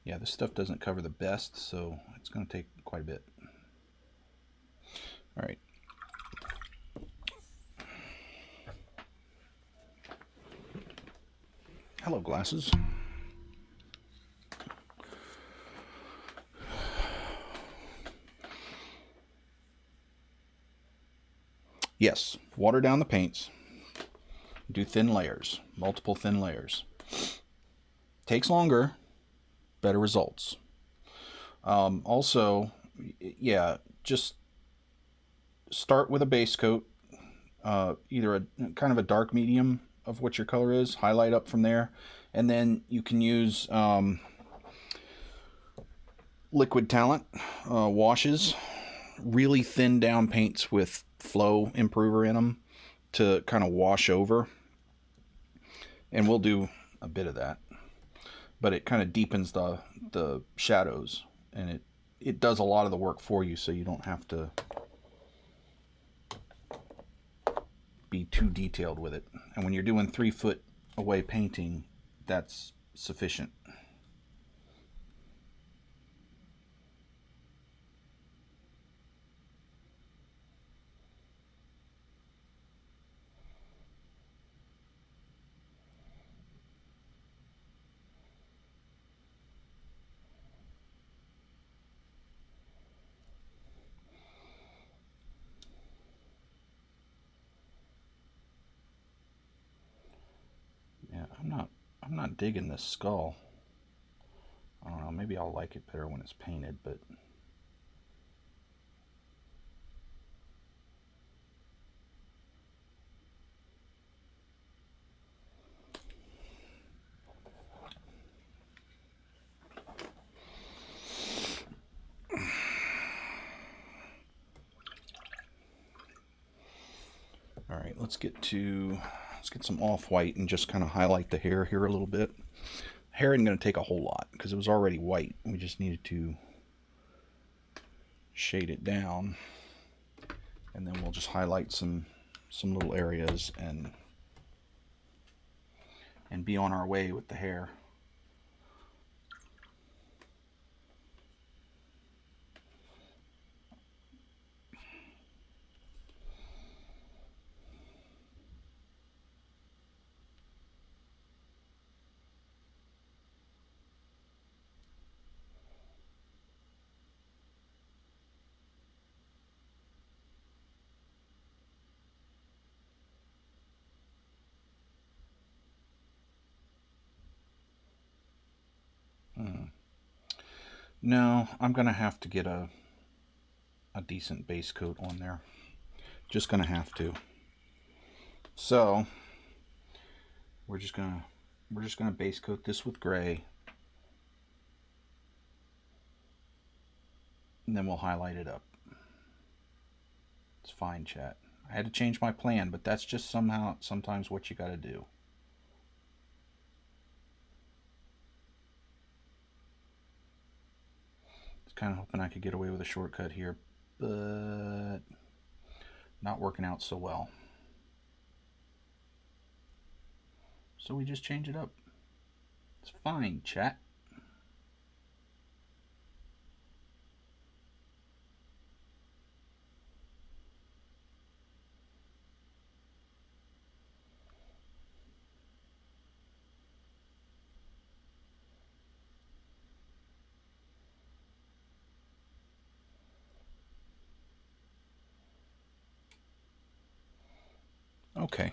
yeah, this stuff doesn't cover the best, so it's going to take quite a bit. All right. Hello, glasses. Yes, water down the paints. Do thin layers, multiple thin layers. Takes longer, better results. Also, yeah, just start with a base coat, either a kind of a dark medium of what your color is, highlight up from there, and then you can use liquid talent washes, really thin down paints with flow improver in them to kind of wash over, and we'll do a bit of that, but it kind of deepens the shadows, and it does a lot of the work for you, so you don't have to be too detailed with it. And when you're doing 3 foot away painting, that's sufficient. Yeah, I'm not digging this skull. I don't know, maybe I'll like it better when it's painted, but all right, let's get some off-white and just kind of highlight the hair here a little bit. Hair isn't going to take a whole lot because it was already white. We just needed to shade it down, and then we'll just highlight some little areas and be on our way with the hair. No, I'm gonna have to get a decent base coat on there. Just gonna have to. So we're just gonna base coat this with gray, and then we'll highlight it up. It's fine, chat. I had to change my plan, but that's just sometimes what you gotta do. Kind of hoping I could get away with a shortcut here, but not working out so well. So we just change it up. It's fine, chat. Okay.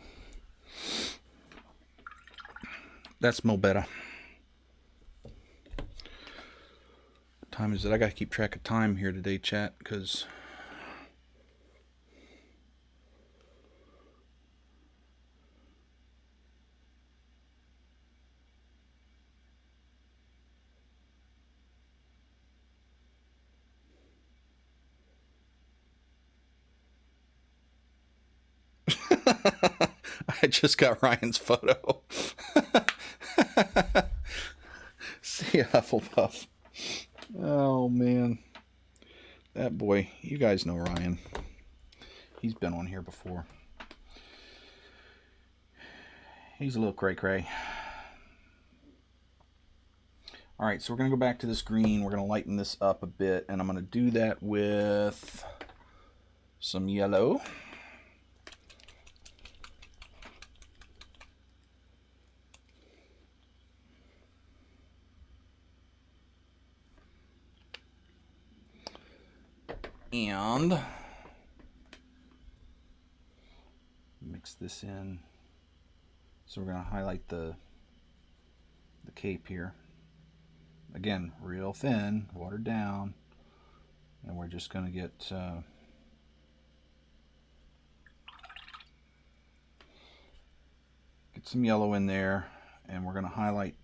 That's mo better. What time is it? I gotta keep track of time here today, chat, because I just got Ryan's photo. See ya, Hufflepuff. Oh, man. That boy. You guys know Ryan. He's been on here before. He's a little cray-cray. Alright, so we're going to go back to this green. We're going to lighten this up a bit, and I'm going to do that with some yellow. And mix this in. So we're going to highlight the cape here. Again, real thin, watered down. And we're just going to get some yellow in there. And we're going to highlight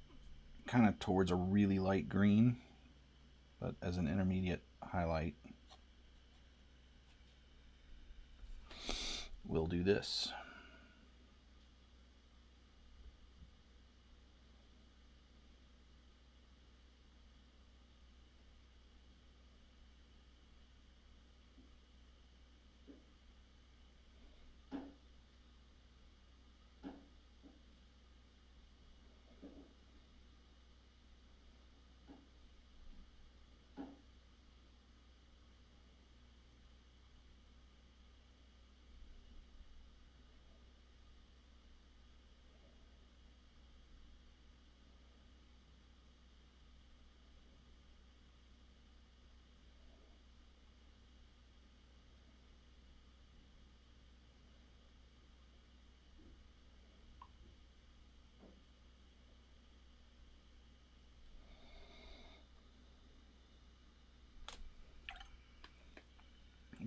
kind of towards a really light green, but as an intermediate highlight. We'll do this.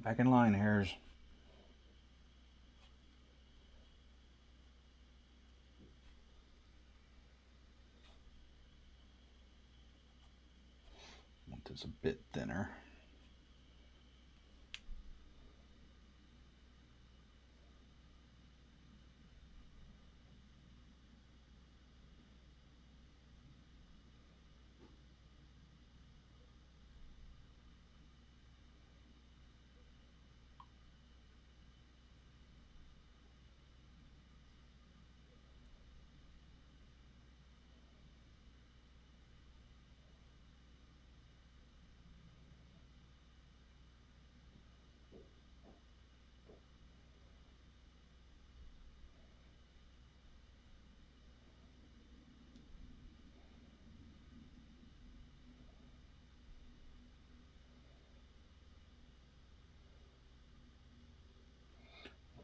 Back in line, Hares. Want this a bit thinner.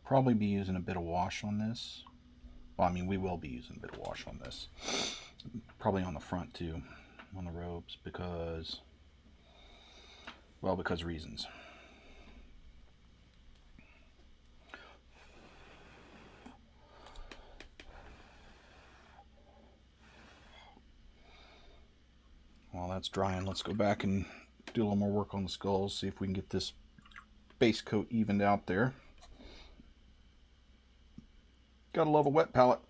Probably be using a bit of wash on this. Well, I mean, we will be using a bit of wash on this. Probably on the front too, on the robes, because, well, because reasons. While that's drying, let's go back and do a little more work on the skulls, see if we can get this base coat evened out there. Gotta love a wet palette.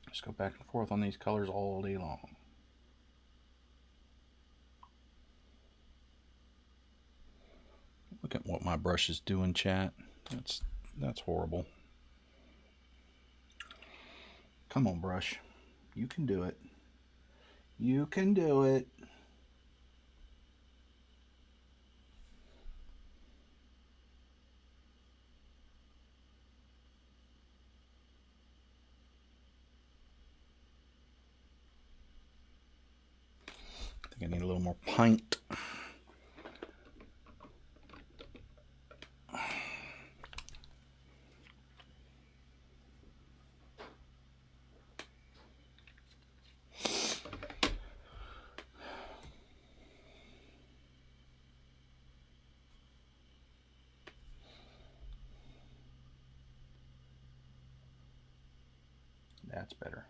Just go back and forth on these colors all day long. Look at what my brush is doing, chat. That's horrible. Come on, brush. You can do it. You can do it. I think I need a little more paint. That's better.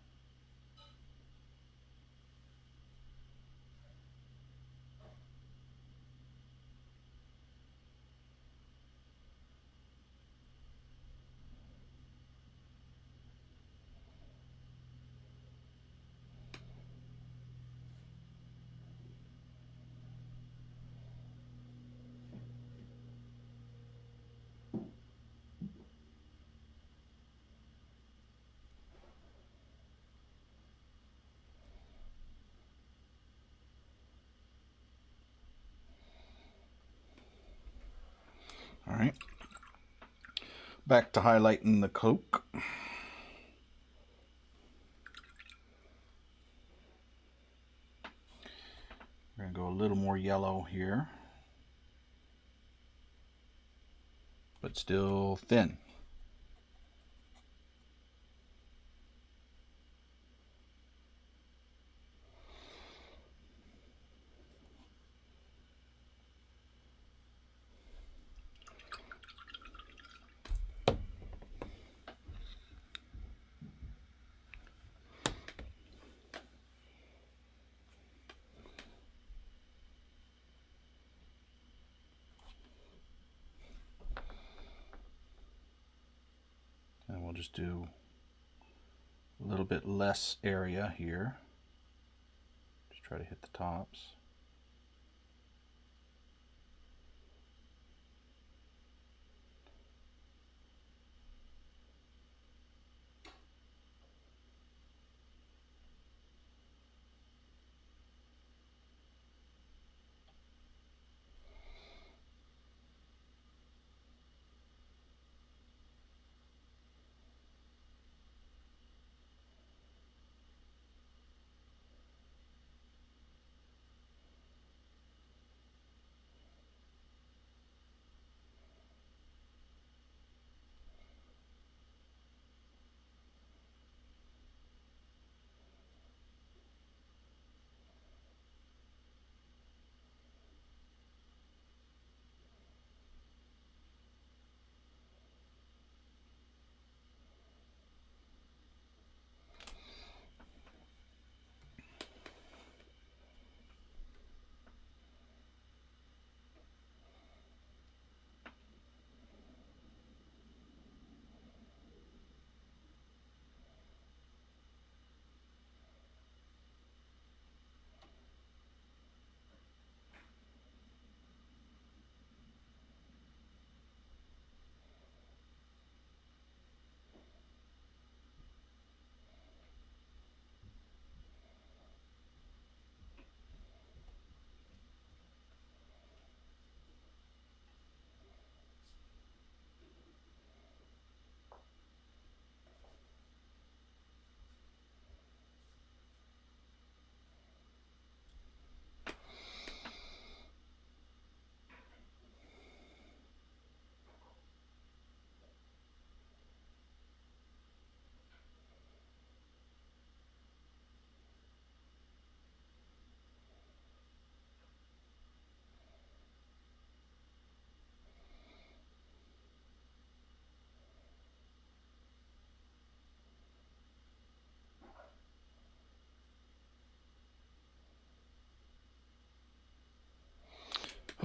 All right. Back to highlighting the cloak. We're going to go a little more yellow here, but still thin. And we'll just do a little bit less area here. Just try to hit the tops.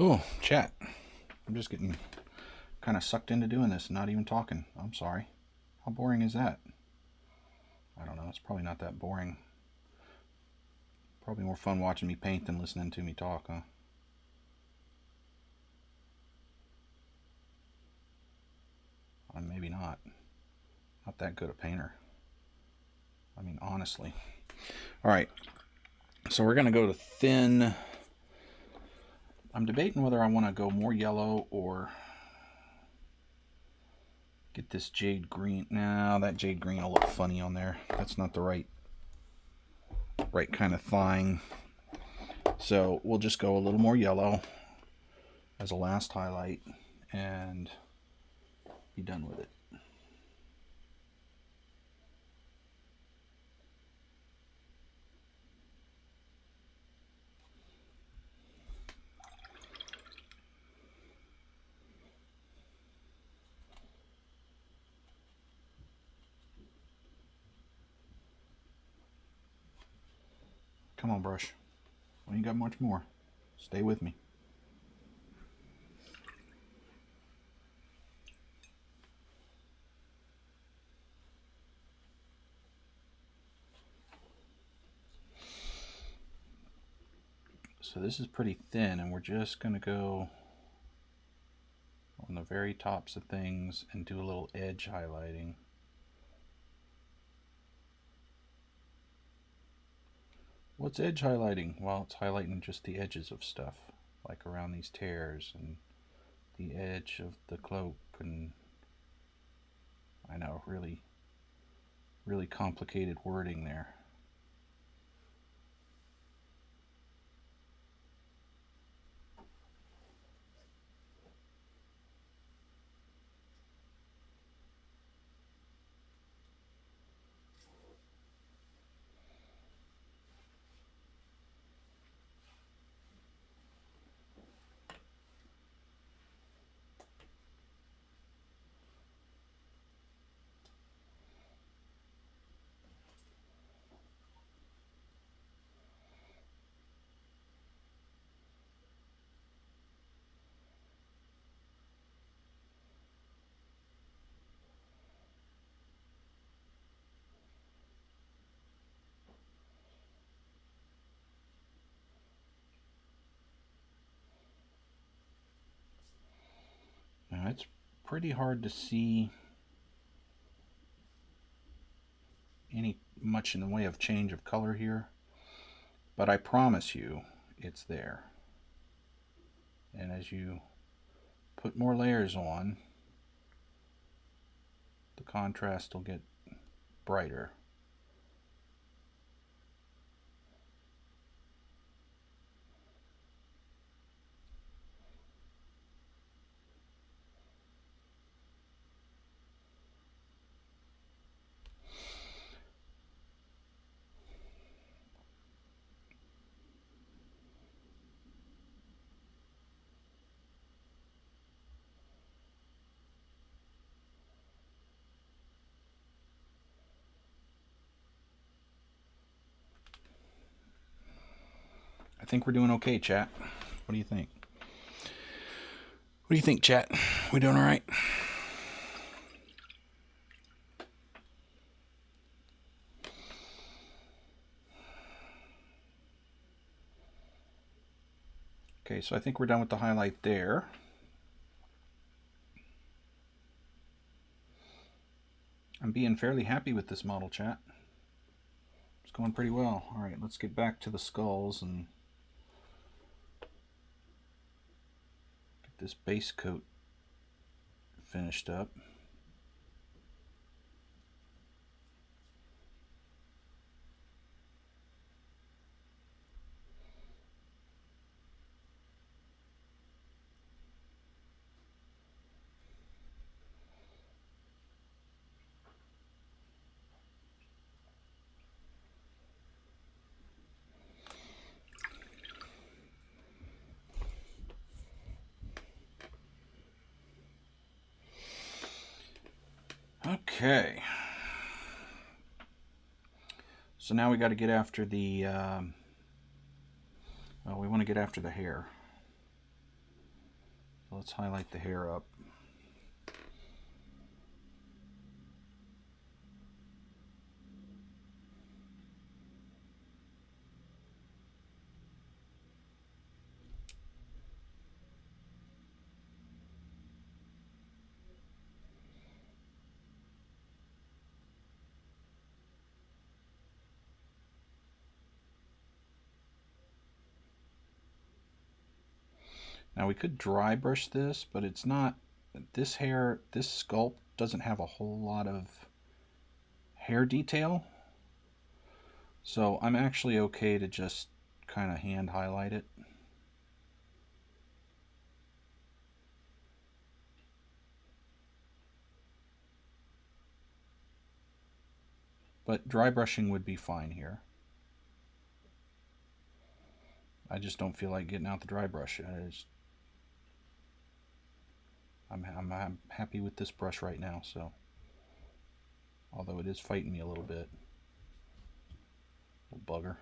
Oh, chat. I'm just getting kind of sucked into doing this and not even talking. I'm sorry. How boring is that? I don't know. It's probably not that boring. Probably more fun watching me paint than listening to me talk, huh? Maybe not. Not that good a painter. I mean, honestly. All right. So we're going to go to thin. I'm debating whether I want to go more yellow or get this jade green. No, that jade green will look funny on there. That's not the right kind of thing. So we'll just go a little more yellow as a last highlight and be done with it. Come on, brush. We ain't got much more. Stay with me. So this is pretty thin, and we're just going to go on the very tops of things and do a little edge highlighting. What's edge highlighting? Well, it's highlighting just the edges of stuff, like around these tears and the edge of the cloak, and I know, really complicated wording there. Now it's pretty hard to see much in the way of change of color here, but I promise you it's there. And as you put more layers on, the contrast will get brighter. I think we're doing okay, chat. What do you think? What do you think, chat? We doing all right? Okay, so I think we're done with the highlight there. I'm being fairly happy with this model, chat. It's going pretty well. All right, let's get back to the skulls and get this base coat finished up. Okay. So now we got to get after the, well, we want to get after the hair. So let's highlight the hair up. Now we could dry brush this, but it's not, this hair, this sculpt doesn't have a whole lot of hair detail. So I'm actually okay to just kind of hand highlight it. But dry brushing would be fine here. I just don't feel like getting out the dry brush. I'm happy with this brush right now, so. Although it is fighting me a little bit. Little bugger.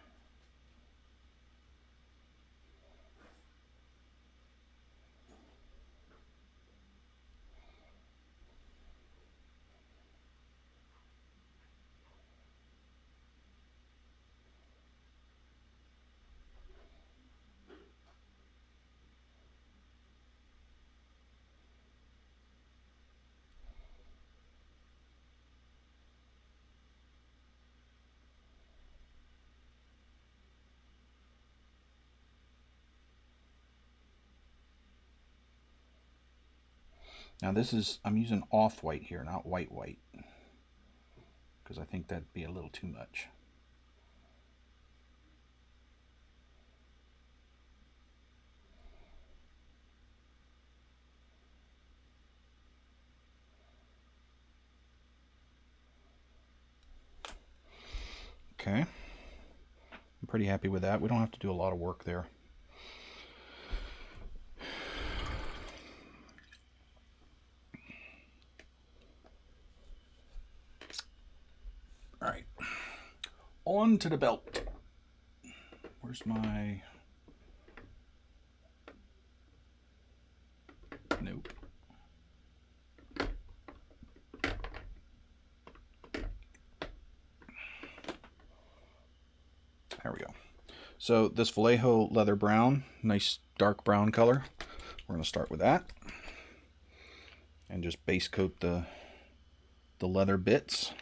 Now this is, I'm using off-white here, not white, because I think that'd be a little too much. Okay. I'm pretty happy with that. We don't have to do a lot of work there. All right. On to the belt. Where's my... Nope. There we go. So this Vallejo leather brown, nice dark brown color. We're going to start with that. And just base coat the leather bits.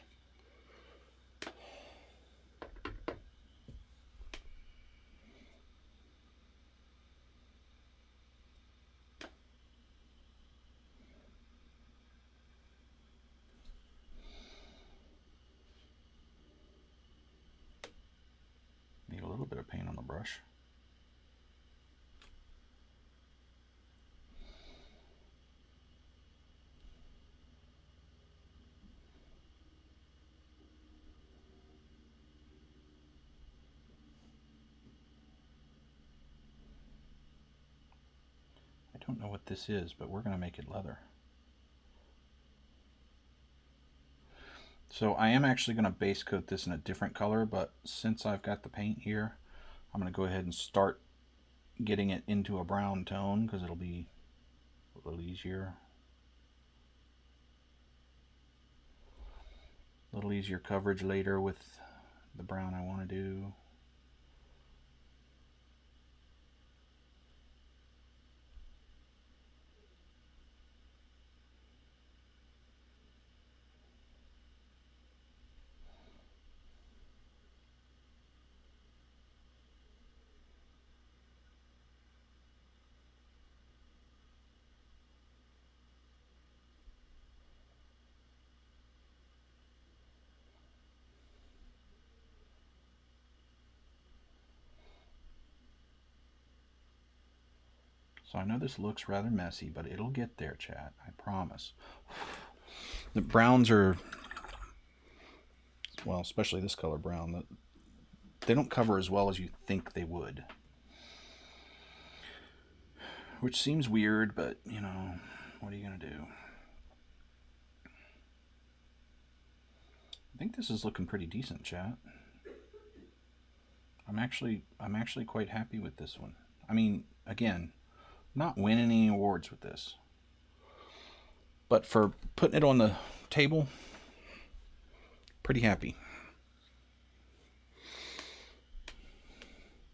Need a little bit of paint on the brush. I don't know what this is, but we're going to make it leather. So I am actually going to base coat this in a different color, but since I've got the paint here, I'm going to go ahead and start getting it into a brown tone because it'll be a little easier. A little easier coverage later with the brown I want to do. So I know this looks rather messy, but it'll get there, chat. I promise. The browns are, well, especially this color brown, they don't cover as well as you think they would. Which seems weird, but, you know, what are you going to do? I think this is looking pretty decent, chat. I'm actually quite happy with this one. I mean, again, not winning any awards with this, but for putting it on the table, pretty happy.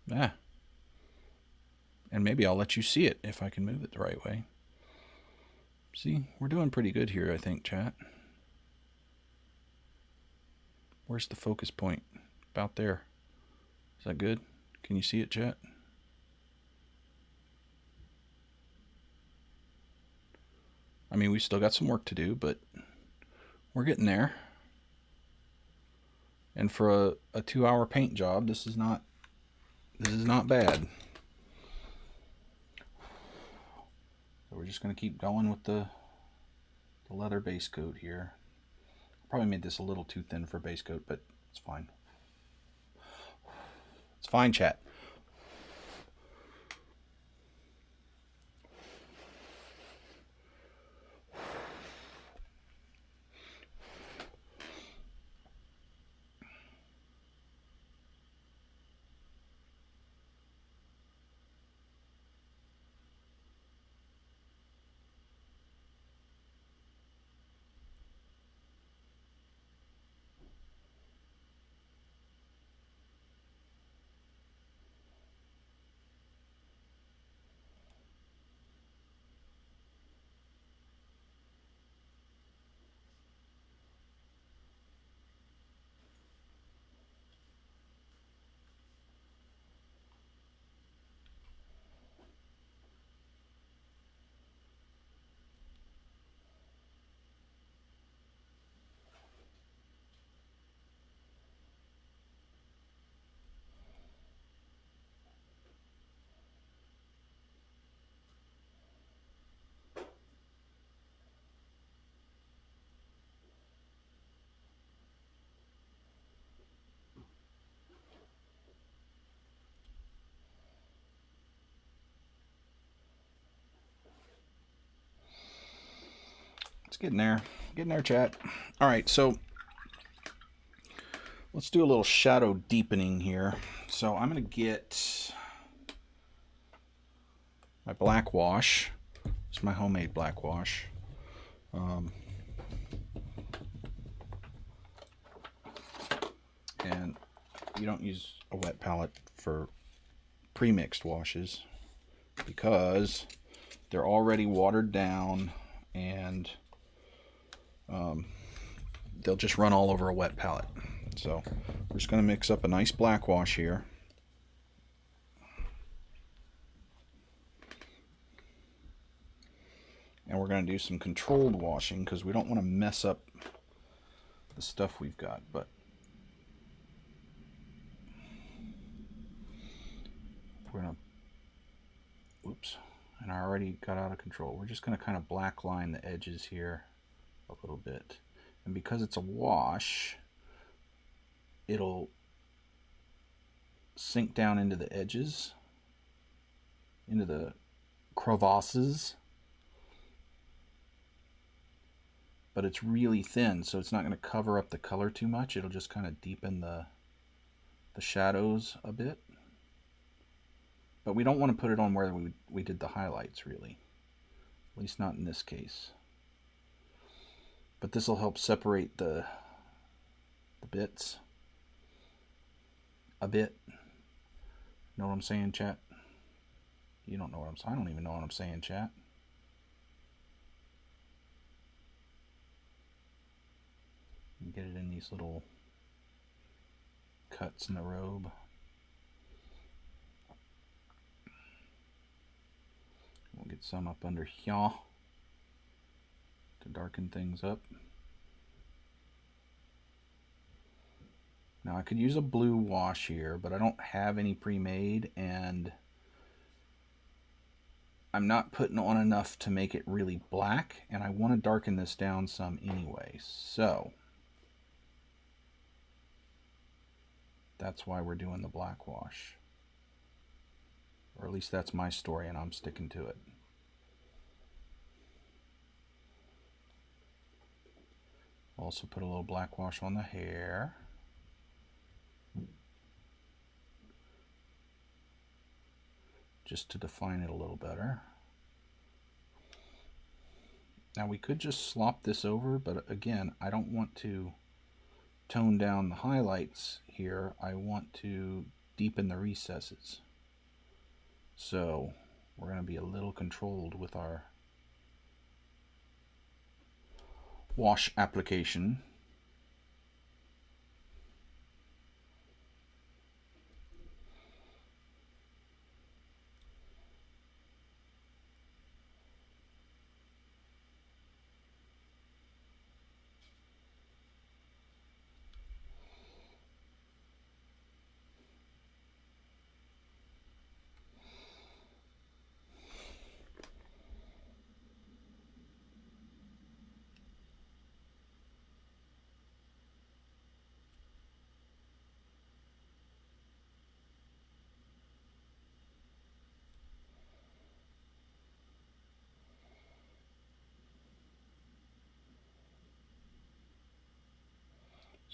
Yeah. And maybe I'll let you see it if I can move it the right way. See, we're doing pretty good here, I think, chat. Where's the focus point? About there. Is that good? Can you see it, chat? I mean, we still got some work to do, but we're getting there. And for a 2-hour paint job, this is not bad. So we're just going to keep going with the leather base coat here. Probably made this a little too thin for base coat, but it's fine. It's fine, chat. It's getting there. Getting there, chat. All right, so let's do a little shadow deepening here. So I'm going to get my black wash. It's my homemade black wash. And you don't use a wet palette for pre-mixed washes because they're already watered down and they'll just run all over a wet palette. So we're just going to mix up a nice black wash here. And we're going to do some controlled washing because we don't want to mess up the stuff we've got. But we're going to, oops, and I already got out of control. We're just going to kind of black line the edges here a little bit. And because it's a wash, it'll sink down into the edges, into the crevasses. But it's really thin, so it's not going to cover up the color too much. It'll just kind of deepen the shadows a bit. But we don't want to put it on where we did the highlights, really. At least not in this case. But this will help separate the bits a bit. Know what I'm saying, chat? You don't know what I'm saying. I don't even know what I'm saying, chat. Get it in these little cuts in the robe. We'll get some up under here to darken things up. Now I could use a blue wash here, but I don't have any pre-made, and I'm not putting on enough to make it really black, and I want to darken this down some anyway. So that's why we're doing the black wash. Or at least that's my story, and I'm sticking to it. Also put a little black wash on the hair. Just to define it a little better. Now we could just slop this over, but again, I don't want to tone down the highlights here. I want to deepen the recesses. So we're going to be a little controlled with our wash application.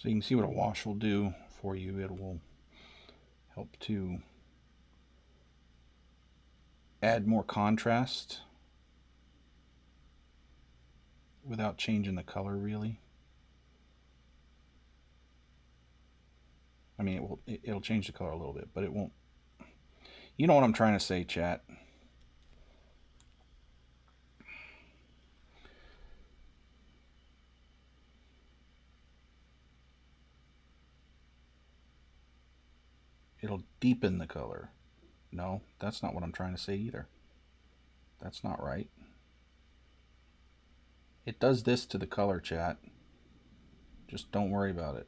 So you can see what a wash will do for you. It will help to add more contrast without changing the color really. I mean, it'll change the color a little bit, but it won't. You know what I'm trying to say, chat. It'll deepen the color. No, that's not what I'm trying to say either. That's not right. It does this to the color, chat. Just don't worry about it.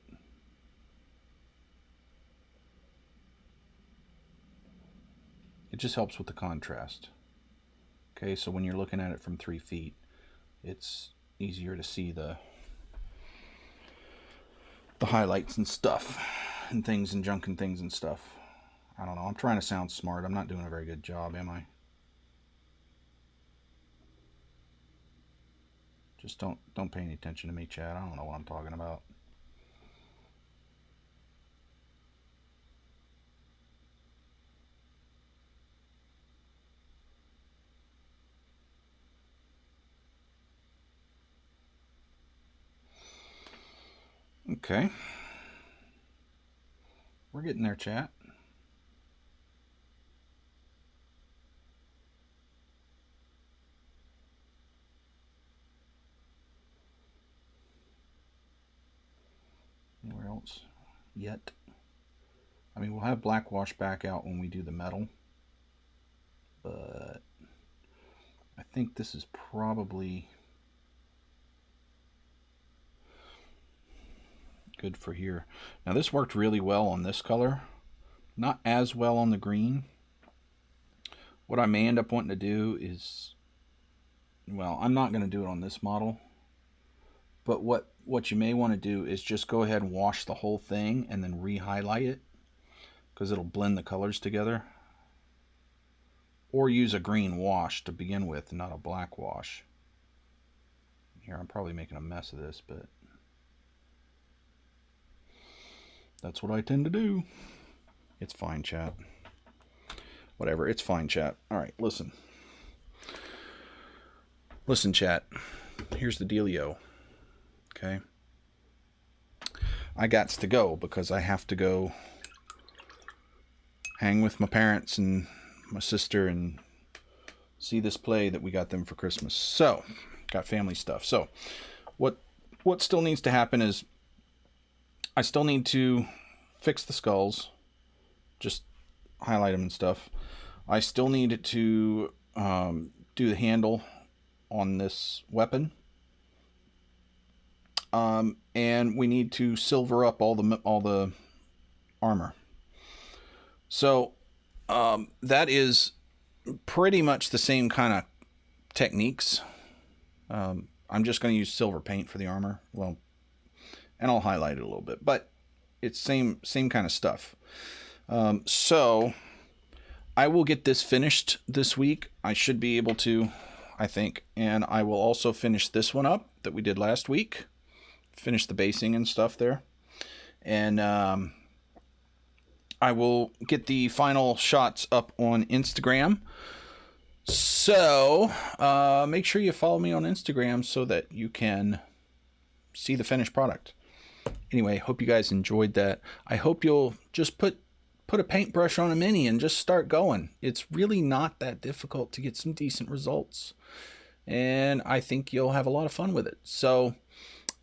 It just helps with the contrast. Okay, so when you're looking at it from 3 feet, it's easier to see the highlights and stuff and things and junk and things and stuff. I don't know. I'm trying to sound smart. I'm not doing a very good job, am I? Just don't pay any attention to me, chat. I don't know what I'm talking about. Okay. We're getting there, chat. Anywhere else yet? I mean, we'll have black wash back out when we do the metal, but I think this is probably good for here. Now this worked really well on this color, not as well on the green. What I may end up wanting to do is, well, I'm not going to do it on this model, but what you may want to do is just go ahead and wash the whole thing and then re-highlight it, because it'll blend the colors together. Or use a green wash to begin with, not a black wash. Here, I'm probably making a mess of this, but that's what I tend to do. It's fine, chat. Whatever, it's fine, chat. All right, listen. Listen, chat. Here's the dealio. Okay? I got to go because I have to go hang with my parents and my sister and see this play that we got them for Christmas. So, got family stuff. So, what still needs to happen is I still need to fix the skulls, just highlight them and stuff. I still need to do the handle on this weapon, and we need to silver up all the armor. So that is pretty much the same kind of techniques. I'm just going to use silver paint for the armor. Well, and I'll highlight it a little bit, but it's same kind of stuff. So I will get this finished this week. I should be able to, I think, and I will also finish this one up that we did last week. Finish the basing and stuff there, and I will get the final shots up on Instagram. So make sure you follow me on Instagram so that you can see the finished product. Anyway, hope you guys enjoyed that. I hope you'll just put a paintbrush on a mini and just start going. It's really not that difficult to get some decent results, and I think you'll have a lot of fun with it. So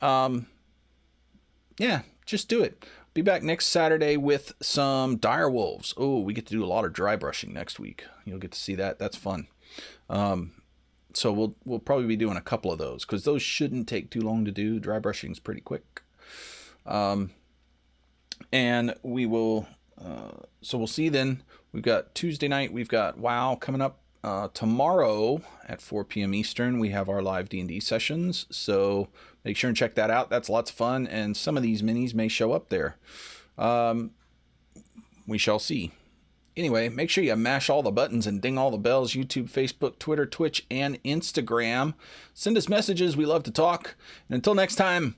yeah, just do it. Be back next Saturday with some dire wolves. Oh, we get to do a lot of dry brushing next week. You'll get to see that. That's fun. So we'll probably be doing a couple of those, because those shouldn't take too long to do. Dry brushing is pretty quick. And we will, so we'll see then. We've got Tuesday night. We've got WoW coming up. Tomorrow at 4 p.m. Eastern, we have our live D&D sessions. So make sure and check that out. That's lots of fun. And some of these minis may show up there. We shall see. Anyway, make sure you mash all the buttons and ding all the bells. YouTube, Facebook, Twitter, Twitch, and Instagram. Send us messages. We love to talk. And until next time,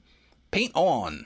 paint on.